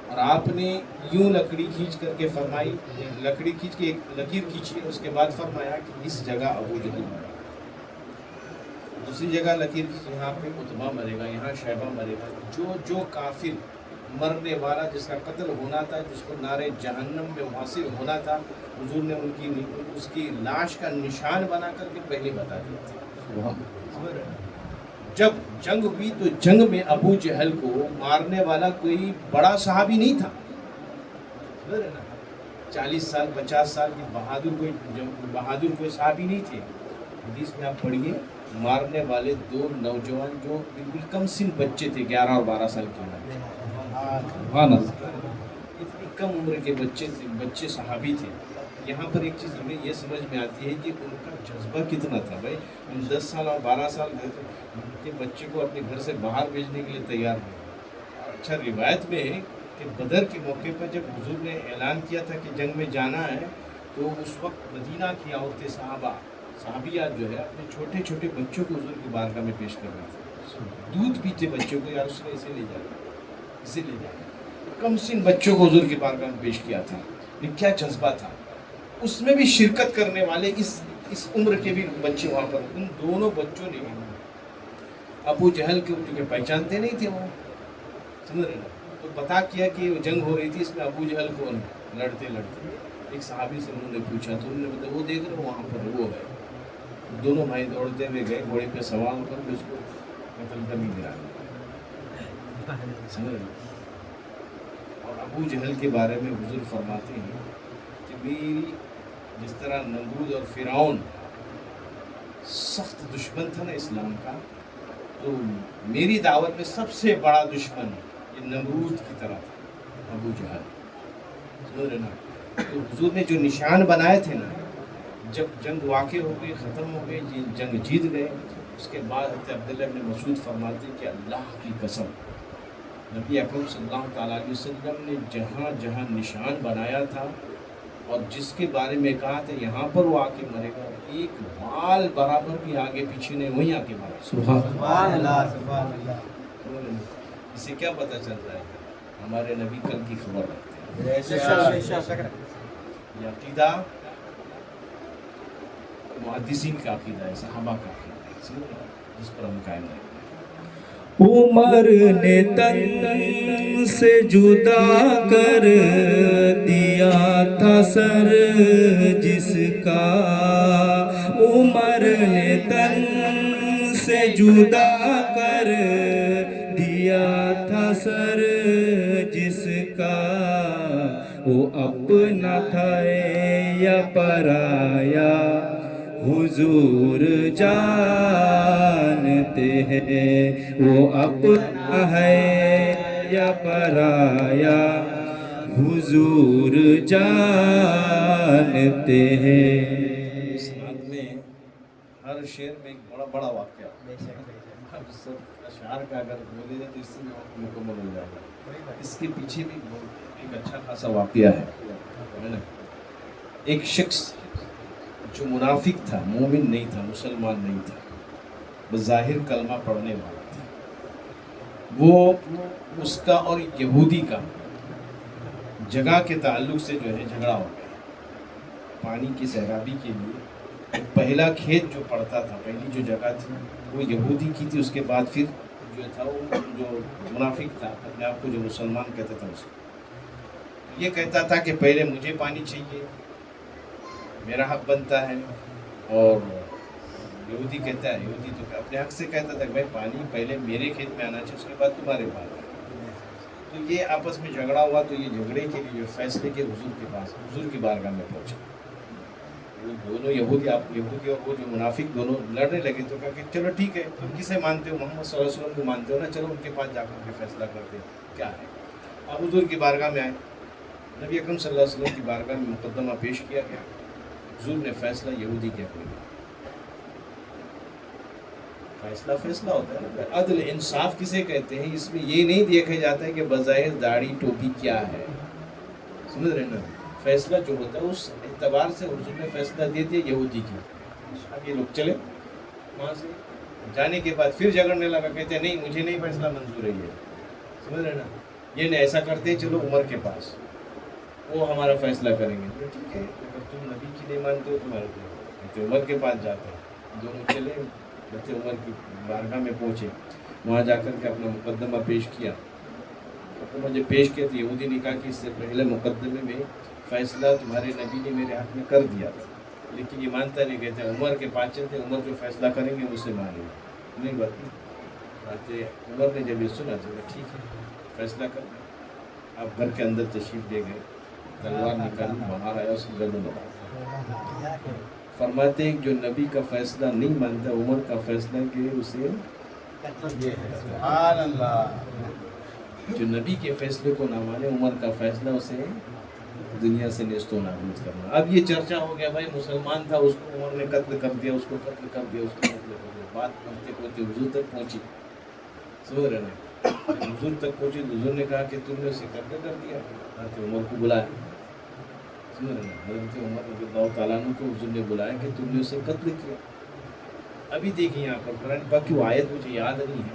اور آپ نے یوں لکڑی کھینچ کر کے فرمائی، لکڑی کھینچ کے ایک لکیر کھینچی، اس کے بعد فرمایا کہ اس جگہ ابو جہل مرے گا، دوسری جگہ لکیر کھینچی، یہاں پہ عتبہ مرے گا، یہاں شیبہ مرے گا، جو کافر مرنے والا جس کا قتل ہونا تھا، جس کو نار جہنم میں واصل ہونا تھا، حضور نے اس کی لاش کا نشان بنا کر کے پہلے بتا دیا تھا۔ جب جنگ ہوئی تو جنگ میں ابو جہل کو مارنے والا کوئی بڑا صحابی نہیں تھا، 40 سال 50 سال کے بہادر کوئی صحابی نہیں تھے۔ حدیث میں آپ پڑھیے، مارنے والے 2 نوجوان جو بالکل کم سن بچے تھے، 11 اور 12 سال کے عمر، سبحان اللہ، اتنی کم عمر کے بچے صحابی تھے۔ یہاں پر ایک چیز ہمیں یہ سمجھ میں آتی ہے کہ ان کا جذبہ کتنا تھا۔ بھائی 10 سال اور 12 سال کے بچے کو اپنے گھر سے باہر بھیجنے کے لیے تیار ہوئے۔ اچھا، روایت میں ہے کہ بدر کے موقع پر جب حضور نے اعلان کیا تھا کہ جنگ میں جانا ہے، تو اس وقت مدینہ کی عورتیں صحابیات جو ہے اپنے چھوٹے چھوٹے بچوں کو حضور کی بارگاہ میں پیش کر رہے تھے، دودھ پیتے بچوں کو، یار اس نے اسے لے جایا، کم سن بچوں کو حضور کی بارگاہ میں پیش کیا تھا۔ یہ کیا جذبہ تھا، اس میں بھی شرکت کرنے والے اس عمر کے بھی بچے وہاں پر، ان دونوں بچوں نے ابو جہل کے جو پہچانتے نہیں تھے، وہ سمجھ رہے نا، تو پتا کیا کہ جنگ ہو رہی تھی، اس میں ابو جہل کو لڑتے ایک صحابی سے انہوں نے پوچھا، تو انہوں نے بتایا وہ دیکھ رہے وہاں پر وہ ہے۔ دونوں بھائی دوڑتے ہوئے گئے، گھوڑے پہ سوار ہو کر اس کو قتل کر بھی گرا دیا، سمجھ رہے نا۔ اور ابو جہل کے بارے میں حضور فرماتے ہیں کہ میری جس طرح نمرود اور فرعون سخت دشمن تھا نا اسلام کا، تو میری دعوت میں سب سے بڑا دشمن یہ نمرود کی طرح تھا، ابو جہل، سمجھ رہے نا۔ تو حضور نے جو نشان بنائے تھے نا، جب جنگ واقع ہو گئی، ختم ہو گئی، جنگ جیت گئے، اس کے بعد حضرت عبداللہ ابن مسعود فرماتے کہ اللہ کی قسم، نبی اکرم صلی اللہ تعالیٰ علیہ وسلم نے جہاں جہاں نشان بنایا تھا اور جس کے بارے میں کہا تھا یہاں پر وہ آ کے مرے گا، ایک بال برابر بھی آگے پیچھے نہیں، وہیں آ کے مرا۔ سبحان اللہ، سبحان اللہ۔ اس سے کیا پتہ چلتا ہے؟ ہمارے نبی کل کی خبر رکھتے ہیں۔ یہ عقیدہ محدثین کا عقیدہ ہے، صحابہ کا عقیدہ ہے، جس پر ہم قائم رہتے ہیں۔ عمر نے تن سے جدا کر دیا تھا سر جس کا، عمر نے تن سے جدا کر دیا تھا سر جس کا، وہ اپنا تھا یا پرایا حضور جانتے ہیں وہ اپنا ہے یا پرایا حضور جانتے ہیں. اس نعت میں ہر شعر میں ایک بڑا بڑا واقعہ. اب سب اشعار کا اگر بولے جائے تو اس سے مکمل ہو جائے گا. اس کے پیچھے بھی ایک اچھا خاصا واقعہ ہے نا. ایک شخص جو منافق تھا، مومن نہیں تھا، مسلمان نہیں تھا، بظاہر کلمہ پڑھنے والا تھا. وہ اس کا اور یہودی کا جگہ کے تعلق سے جو ہے جھگڑا ہو گیا. پانی کی سیرابی کے لیے پہلا کھیت جو پڑتا تھا، پہلی جو جگہ تھی وہ یہودی کی تھی. اس کے بعد پھر جو تھا وہ جو منافق تھا، اپنے آپ کو جو مسلمان کہتا تھا، اس کو یہ کہتا تھا کہ پہلے مجھے پانی چاہیے، میرا حق بنتا ہے. اور یہودی کہتا ہے، یہودی تو اپنے حق سے کہتا تھا کہ بھائی پانی پہلے میرے کھیت میں آنا چاہیے، اس کے بعد تمہارے پاس. تو یہ آپس میں جھگڑا ہوا. تو یہ جھگڑے کے لیے جو فیصلے کے حضور کے پاس، حضور کی بارگاہ میں پہنچا. وہ دونوں یہودی اور وہ جو منافق دونوں لڑنے لگے. تو کہا کہ چلو ٹھیک ہے، تم کسے مانتے ہو؟ محمد صلی اللہ علیہ وسلم کو مانتے ہو نا، چلو ان کے پاس جا کر کے فیصلہ کرتے ہیں کیا ہے. آپ حضور کی بارگاہ میں آئے. نبی اکرم صلی اللہ علیہ وسلم کی بارگاہ میں مقدمہ پیش کیا گیا. حضور نے فیصلہ یہودی کے حق میں. فیصلہ ہوتا ہے نا. عدل انصاف کسے کہتے ہیں؟ اس میں یہ نہیں دیکھا جاتا ہے کہ بظاہر داڑھی ٹوپی کیا ہے. سمجھ رہے نا؟ فیصلہ جو ہوتا ہے اس اعتبار سے حضور نے فیصلہ دے دیا یہودی کی. اب یہ لوگ چلے وہاں سے. جانے کے بعد پھر جھگڑنے لگا. کہتے ہیں نہیں، مجھے نہیں فیصلہ منظور ہے یہ. سمجھ رہے نا؟ یہ نہیں، ایسا کرتے ہیں چلو عمر کے پاس، وہ ہمارا فیصلہ کریں گے. ٹھیک ہے، اگر تم نبی کی نہیں مانتے ہو تمہارے تو عمر کے پاس جاتے ہیں. دونوں چلے، بچے عمر کی بارگاہ میں پہنچے. وہاں جا کر کے اپنا مقدمہ پیش کیا. مقدمہ جب پیش کیا تو یہودی نے کہا کہ اس سے پہلے مقدمے میں فیصلہ تمہارے نبی نے میرے حق میں کر دیا تھا، لیکن یہ مانتا نہیں. کہتے ہیں عمر کے پاس چلتے، عمر جو فیصلہ کریں گے اسے مانیں گے. نہیں بات عمر نے جب یہ سنا تو ٹھیک ہے فیصلہ کر. آپ گھر کے اندر تشریف لے گئے، تلوار نکالی، باہر آیا، اس کی گردن لگا. فرماتے ہیں جو نبی کا فیصلہ نہیں مانتا، عمر کا فیصلہ کہ اسے سبحان اللہ. جو نبی کے فیصلے کو نہ مانے، عمر کا فیصلہ اسے دنیا سے نیست و نابود کرنا. اب یہ چرچا ہو گیا بھائی مسلمان تھا، اس کو عمر نے قتل کر دیا، اس کو قتل کر دیا، اس کو قتل کر دیا. بات پہنچتے پہنچتے حضور تک پہنچی. سمجھ رہے نا؟ حضور تک پہنچی تو حضور نے کہا کہ تم نے اسے قتل کر دیا. حضرت عمر کو بلایا. سمجھ رہے نا؟ حضرت عمر رضی اللہ تعالیٰ عنہ کو حضور نے بلایا کہ تم نے اسے قتل کیا. ابھی دیکھیں یہاں پر قرآن پاک کی وہ آیت مجھے یاد نہیں ہے.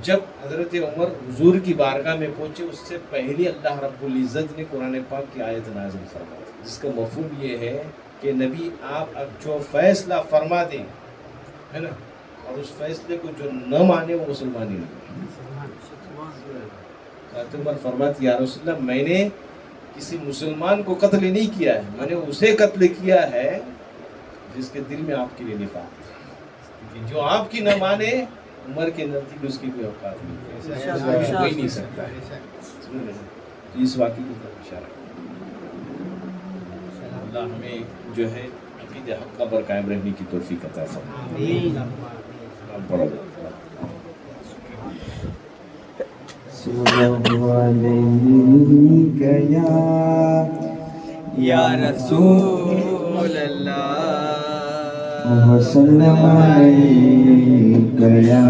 جب حضرت عمر حضور کی بارگاہ میں پہنچے، اس سے پہلے اللہ رب العزت نے قرآن پاک کی آیت نازل فرمائی، جس کا مفہوم یہ ہے کہ نبی آپ اب جو فیصلہ فرما دیں ہے نا، اور اس فیصلے کو جو نہ مانے وہ مسلمان ہی نہیں. عمر فرماتے یا رسول اللہ، میں نے کسی مسلمان کو قتل نہیں کیا ہے، میں نے اسے قتل کیا ہے جس کے دل میں آپ کے لیے نفاق ہے. جو آپ کی نہ مانے، عمر کے نزدیک اس کی کوئی اوقات نہیں ہے، کوئی نہیں سکتا ہے. اس واقعی کی طرف اشارہ. اللہ ہمیں جو ہے عقید حق پر قائم رہنے کی توفیق عطا فرمائے. یا رسول اللہ وسلم علیک یا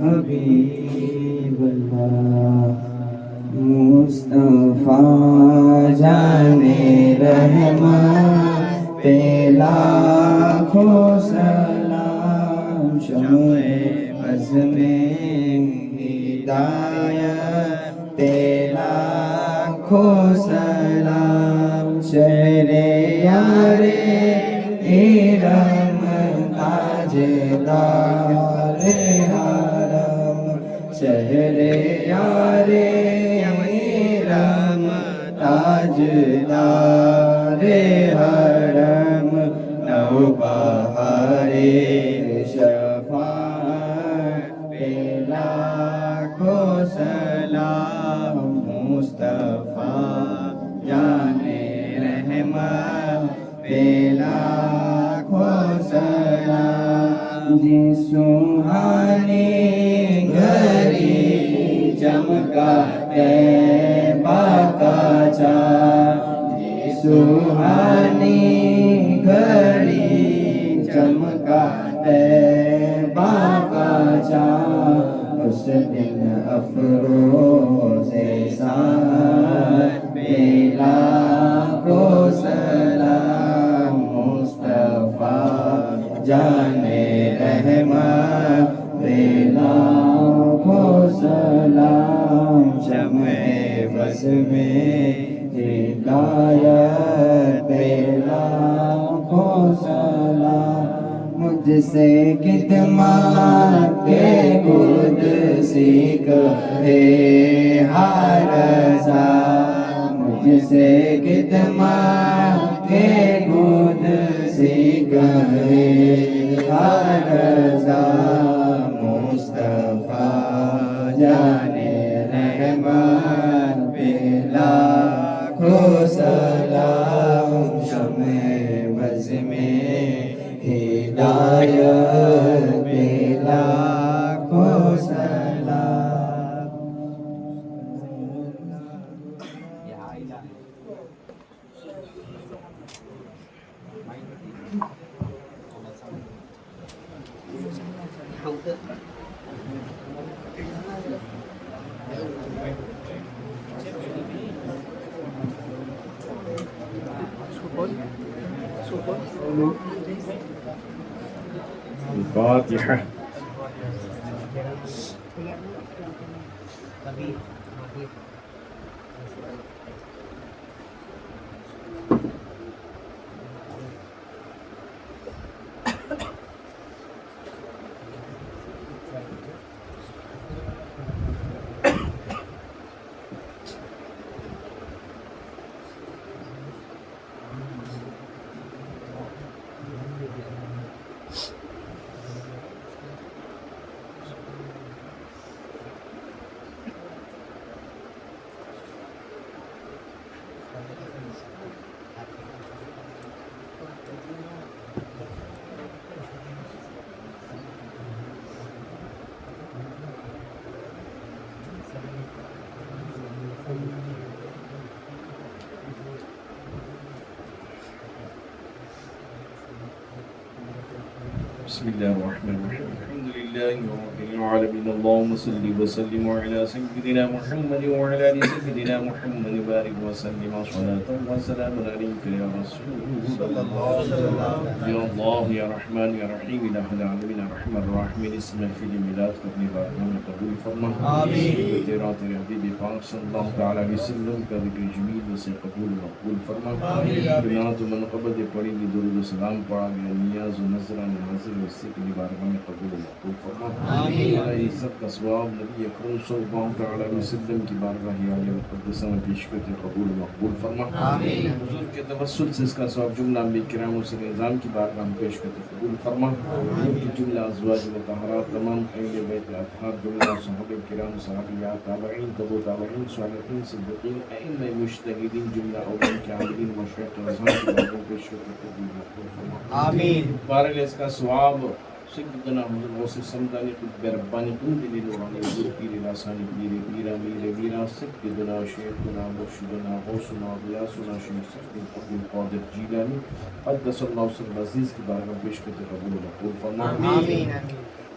حبیب اللہ. مصطفیٰ جان رحمت پہ لاکھوں سلام. شمع عزم ہدایت پہ لاکھوں سلام. شہر یار ارم تاجدار حرم. شہر یار ارم تاجدار حرم. نوبہار شفاعت پہ لاکھوں سلام. مصطفیٰ جان رحمت پہ لاکھوں سلام جس سبحانی گھڑی چمکا طیبہ کا چاند جس سبحانی گھڑی چمکا طیبہ کا چاند اس دن افروز سعد پہ لاکھوں سلام مصطفیٰ جان رحمت پہ لاکھوں سلام شمع بس میں ہدایت پہ لاکھوں سلام مجھ سے خدمت کے قدسی کہے ہر رضا مجھ سے خدمت کے قدسی کہے ہر رضا مصطفیٰ جان رحمت پہ لاکھوں سلام شمع بز میں ہدایت پہ لاکھوں سلام الفاتحة. بسم الله الرحمن الرحيم الحمد لله رب العالمين اللهم صل وسلم على سيدنا محمد وعلى ال سيدنا محمد وبارك وسلم صلاة وسلام عليك يا رسول الله يا الله يا رحمن يا رحيم اله العالمين الرحمن الرحيم اسم الفيل ميلاد اپنی بارگاہ میں قبول فرما آمین تیرا تیرے حبیب پاک صلی اللہ تعالی علیہ وسلم کا ذکر جمیل سے قبول مقبول فرما آمین بنات و منقبت پڑھی گی درود و سلام پڑھا گیا نیاز و نظران حاضر و اس کی بارگاہ میں قبول مقبول فرما آمین یہ سب کا ثواب نبی اکرم صلی اللہ تعالی علیہ وسلم کی بارگاہ عالیہ مقدسہ میں پیش کرتے قبول مقبول فرما آمین حضور کے توسل سے اس کا ثواب جملہ انبیاء کرام و نظام کی بارگاہ میں پیش کرتے قبول فرما ان کی جملہ ازواج مطہرات تمام اہل بیت اطہار جملہ صحابہ کرام صحابیات تابعین تبع تابعین صالحین صدیقین ائمہ مجتہدین جملہ اولین کے عاملین مشایخ اعظام کی بارگاہ میں پیش کرتے قبول مقبول فرما آمین بارے اس کا ثواب سیدنا حضور غوث سمدانی قطب ربانی دلی نورانی حضور پیر لاسانی پیر پیرا میر ویرا سیدنا شیخنا مرشدنا غوثنا غیاثنا شیخ صفی عبد القادر جیلانی قدس اللہ سر عزیز کی بارگاہ میں پیش کرتے قبول مقبول فرما آمین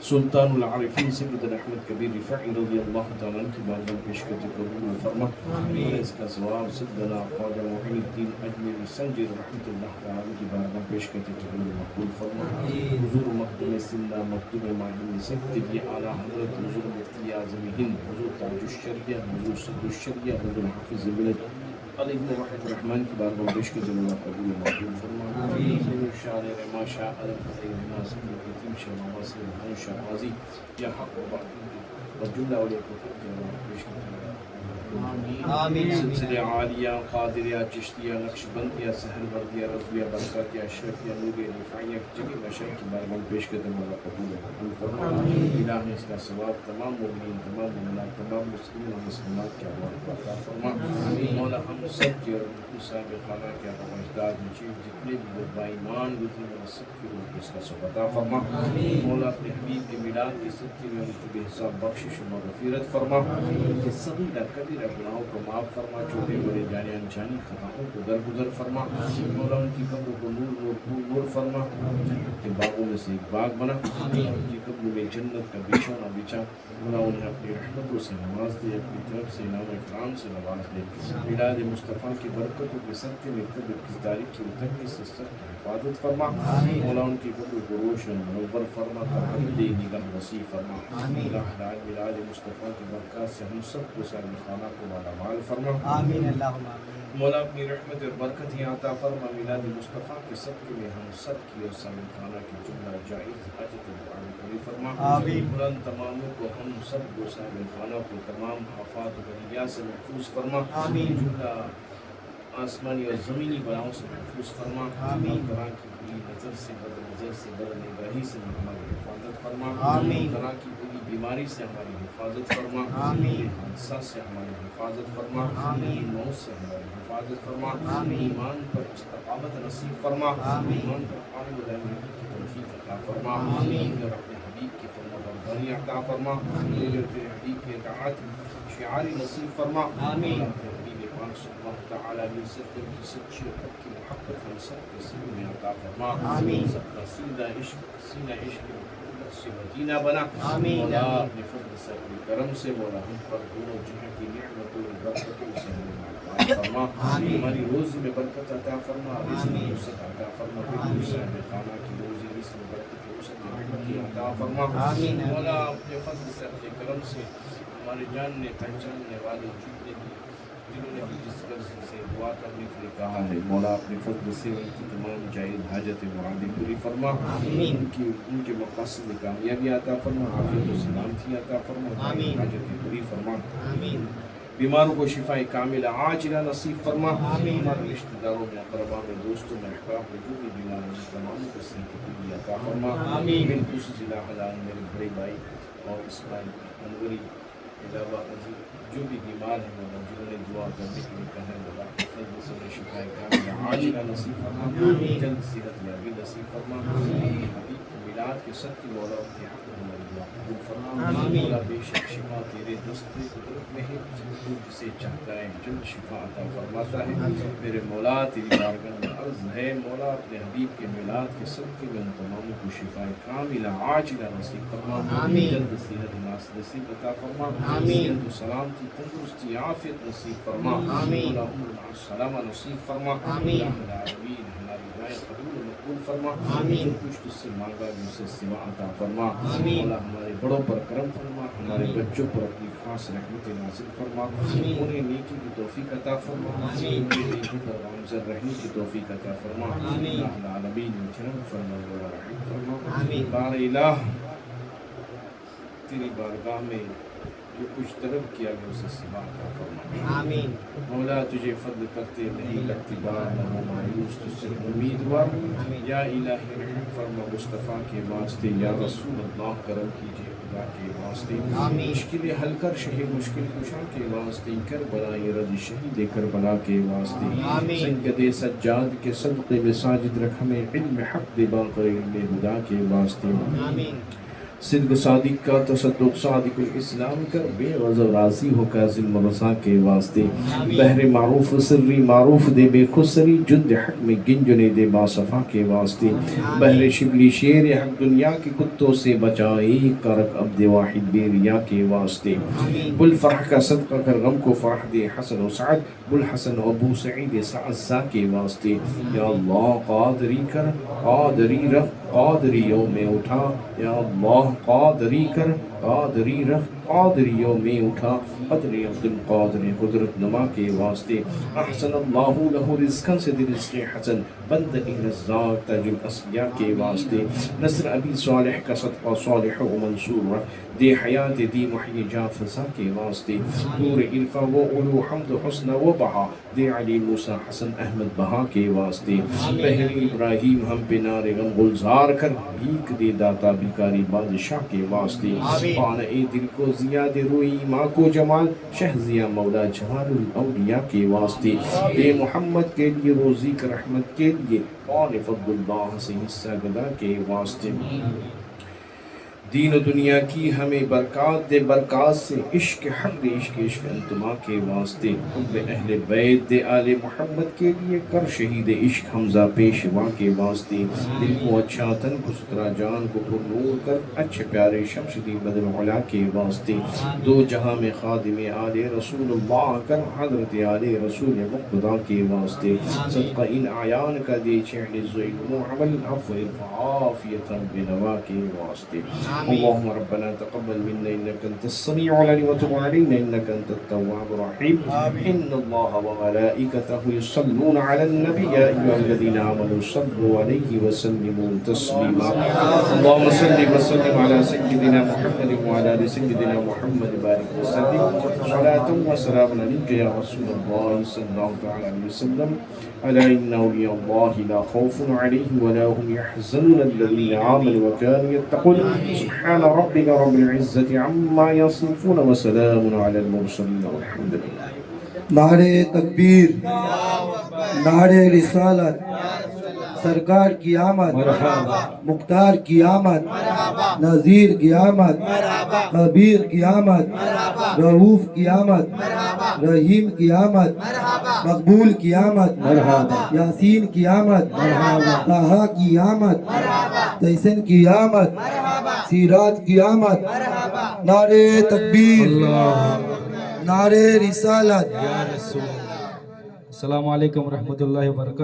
سلطان العارفین سیدنا احمد کبیر رفاعی رضی اللہ تعالیٰ عنہ کی بارگاہ میں پیش کرتے قبول فرما آمین اس کا ثواب سیدنا خواجہ معین الدین اجمیری سنجر رحمۃ اللہ تعالیٰ کی بارگاہ میں پیش کرتے قبول مقبول فرما حضور مقدم سندہ مکتوب ماہین سیدی اعلیٰ حضرت حضور مفتی اعظم ہند حضور تاج الشریعہ حضور صدر الشریعہ حضور حافظ بلد علیہ وحید الرحمن کی بارگاہ میں پیش کرتے قبول مقبول فرما آمین شاعر ما شاء الخير الناس اليتيم شاء الله سيد الخير شاء غازي يا حق وبعد والجملة واليقظة پیش کرتے آمین سلسلے عالیہ قادریہ چشتیہ نقشبندیہ سہروردیہ رضویہ برکاتیہ اشرفیہ نوریہ رفاعیہ کی جگہ مشاہد کی بارگاہ میں پیش کرتے ہیں مولا قبول فرما الہ نے اس کا ثواب تمام مومنین تمام مومنات تمام مسلمین و مسلمات کے عوام کو عطا فرما مولا ہم سب کی اور صاحب خانہ کے آبا اجداد نچیز جتنے بھی بائیمان گزرے مولا سب کی روح کو اس کا سب عطا فرما مولا اپنے حبیب کے میلاد کے صدقے میں ان کی بے حساب بخشش و مغفرت فرما ان کے صغیرہ کبیرہ گناہوں کو معاف فرما چھوٹے بڑے جانے انجانی خطاؤں کو درگزر فرما مولا ان کی قبروں کو نور فرما جنت کے باغوں میں سے ایک باغ بنا ان کی قبر میں جنت کا بچھونا بچھا مولا انہیں اپنی رحمتوں سے نواز دے اپنی طرف سے انعام اکرام سے نواز دے میلاد مصطفیٰ کی برکتوں کے صدقے میں قبر کی تاریخ کی اترنے سے سب کی حفاظت فرما مولا ان کی قبر کو روشن منور فرما تحمل نگاہ وسیع فرما میلاد مصطفیٰ کی برکات سے ہم سب کو سارے خانہ کو مالا مال فرما آمین اللہم مولا اپنی رحمت اور برکت ہی عطا فرما میلاد مصطفیٰ کے صدقے میں ہم سب کی اور سامع خانہ کی جملہ جائز حاجت دعائیں پوری فرما آمین بلند تماموں کو ہم سب کو سامع خانہ کو تمام آفات و بلیات سے محفوظ فرما آمین جملہ آسمانی اور زمینی بلاؤں سے محفوظ فرما آمین قرآن کی بری نظر سے بد نظر سے بد نگاہی سے ہماری حفاظت فرما آمین قرآن کی بری بیماری سے ہماری حفاظت فرما آمین حادثہ سے ہماری حفاظت فرما آمین موت سے ہماری حفاظت فرما آمین ایمان پر استقامت نصیب فرما آمین ایمان پر قائم رہنے کی توفیق عطا فرما آمین اور اپنے حبیب کی فرمانبرداری عطا فرما اور اپنے حبیب کے اطاعت شعاری نصیب فرما آمین اور اپنے حبیب پاک صلی اللہ تعالی علیہ وسلم کی سچی اور حق کی محبت ہم سب کے سینے میں عطا فرما آمین سب کا سینہ عشق سے مدینہ بنا آمین مولا اپنے فضل سے اپنے کرم سے مولا ہم پر دونوں جہاں کی نعمتوں اور برکتوں سے ہمیں عطا فرما ہماری روزی میں برکت عطا فرما رزق میں وسعت عطا فرما بالکل صاحب خانہ کی روزی رزق میں برکت وسعت رحمت عطا فرما مولا اپنے فضل سے اپنے کرم سے ہمارے جاننے پہچاننے والے جتنے بھی جنہوں نے بھی جس غرض سے دعا کرنے کے لیے کہا ہے مولا اپنے فضل سے ان کی تمام جائز حاجت مرادیں پوری فرما ان کے مقاصد میں کامیابی عطا فرما عافیت و سلامتی عطا فرما حاجتیں پوری فرما بیماروں کو شفا کامل عاجلہ نصیب فرما ہمارے رشتہ داروں میں اقربا میں دوستوں میں احباب میں جو بھی بیمار ہیں تمام کو صحت طبی عطا فرما بالخصوص ضلع حلال میرے بڑے بھائی اور اسماعیل انوری علاوہ جو بھی بیمار ہیں مولا جنہوں نے دعا کرنے کے لیے کہا ہے مولا فضل سے انہیں شفا کامل عاجلہ نصیب فرما جلد صحت یابی نصیب فرما حبیب کے میلاد کے صدقے مولا ان کے حق میں ہماری دعا قبول فرما مولا بے شک شفا تیرے دستے قدرت میں ہے تو جسے چاہتا ہے جلد شفا عطا فرماتا ہے میرے مولا تیری بارگاہ میں عرض ہے مولا اپنے حبیب کے میلاد کے صدقے میں ان تماموں کو شفا کاملہ عاجلہ نصیب فرما جلد صحت نصیب عطا فرما صحت و سلامتی تندرستی عافیت نصیب فرما مولا عمر مع السلامہ نصیب فرما یا العالمین ہماری دعائیں قبول و مقبول فرما جو کچھ تجھ سے مانگا جو سے سوا عطا فرما مولا ہمارے بڑوں پر کرم فرما ہمارے بچوں پر اپنی خاص رحمت نازل فرما انہیں نیکی کی توفیق عطا فرما انہیں نیکی پر گامزن رہنے کی توفیق عطا فرما یا العالمین کرم فرما و رحم فرما بار الہ تیری بارگاہ میں جو کچھ طلب کیا گیا اسے سوا عطا فرما آمین مولا تجھے فضل کرتے نہیں لگتی بار نہ ہو مایوس تجھ سے امیدوار یا الہی رحم فرما مصطفیٰ کے واسطے یا رسول اللہ کرم کیجیے خدا کے واسطے مشکل حل کر شہید مشکل کشا کے واسطے کربلا رد شہید کربلا کے واسطے سنگد سجاد کے صدقے میں ساجد رکھ ہمیں علم حق دے باقر علم ہدا کے واسطے صدق صادق کا تصدق صادق الاسلام کا بے غضب راضی ہو کا ظلم رسا کے واسطے بحر معروف سری معروف دے بے خسری جند حق میں گنجنے دے باصفا کے واسطے بحر شبلی شیر حق دنیا کے کتوں سے بچائے کرک عبد واحد بے ریا کے واسطے بل فرح کا صدقہ کر غم کو فرح دے حسن و سعد بل حسن و ابو سعید سعزا کے واسطے یا اللہ قادری کر قادری رکھ قادری یوم اٹھا یا اللہ قادری کر قادری رکھ قادریوں میں اٹھا قدر عبد القادر قدرت نما کے واسطے احسن اللہ لہ رزقا سے رزق حسن بندگی رزاق تاج الاسفیاء کے واسطے نصر ابی صالح کا صدقہ صالح و منصور دے حیات دی محی جا فضا کے واسطے نور عرفہ و علو حمد حسن و بہا دے علی موسیٰ حسن احمد بہا کے واسطے بحر ابراہیم ہم پہ نار غم گلزار کر بھیک دے داتا بھیکاری بادشاہ کے واسطے پانہ دل کو زیاد روئی ماں کو جمال شہزیہ مولا جہال الاولیاء کے واسطے دے محمد کے لیے روزی کا رحمت کے لیے قول فضل اللہ سے حصہ گدا کے واسطے دین و دنیا کی ہمیں برکات دے برکات سے عشق حق دے عشق انتما کے واسطے حب اہل بیت دے آل محمد کے لیے کر شہید عشق حمزہ پیشوا کے واسطے دل کو اچھا تن کو سترا جان کو پر نور کر اچھے پیارے شمس دی بدر علا کے واسطے دو جہاں میں خادم آل رسول اللہ کر حضرت آل رسول مقتدہ کے واسطے صدقہ ان اعیان کا دے چہل زیل عمل عفو عافیت بنوا کے واسطے اللهم ربنا تقبل منا انك انت السميع العليم وتب علينا انك انت التواب الرحيم ان الله وملائكته يصلون على النبي يا ايها الذين امنوا صلوا عليه وسلموا تسليما اللهم صل وسلم على سيدنا محمد وعلى ال سيدنا محمد بارك وسلم صلاة وسلام عليك يا رسول الله صلى الله عليه وسلم ألا إن أولياء الله لا خوف عليهم ولا هم يحزنون الذين آمنوا وكانوا يتقون سبحان ربك رب العزة عما يصفون وسلام على المرسلين والحمد لله نعرے تکبیر، نعرے رسالت، سرکار کی آمد، مختار کی آمد، نذیر کی آمد، خبیر کی آمد، رؤوف کی آمد، رحیم کی آمد، مقبول کی آمد، یاسین کی آمد، طٰہٰ کی آمد، تیسن کی آمد، سیرات کی آمد. نعرے تکبیر، نعرے رسالت. السلام علیکم ورحمۃ اللہ وبرکاتہ.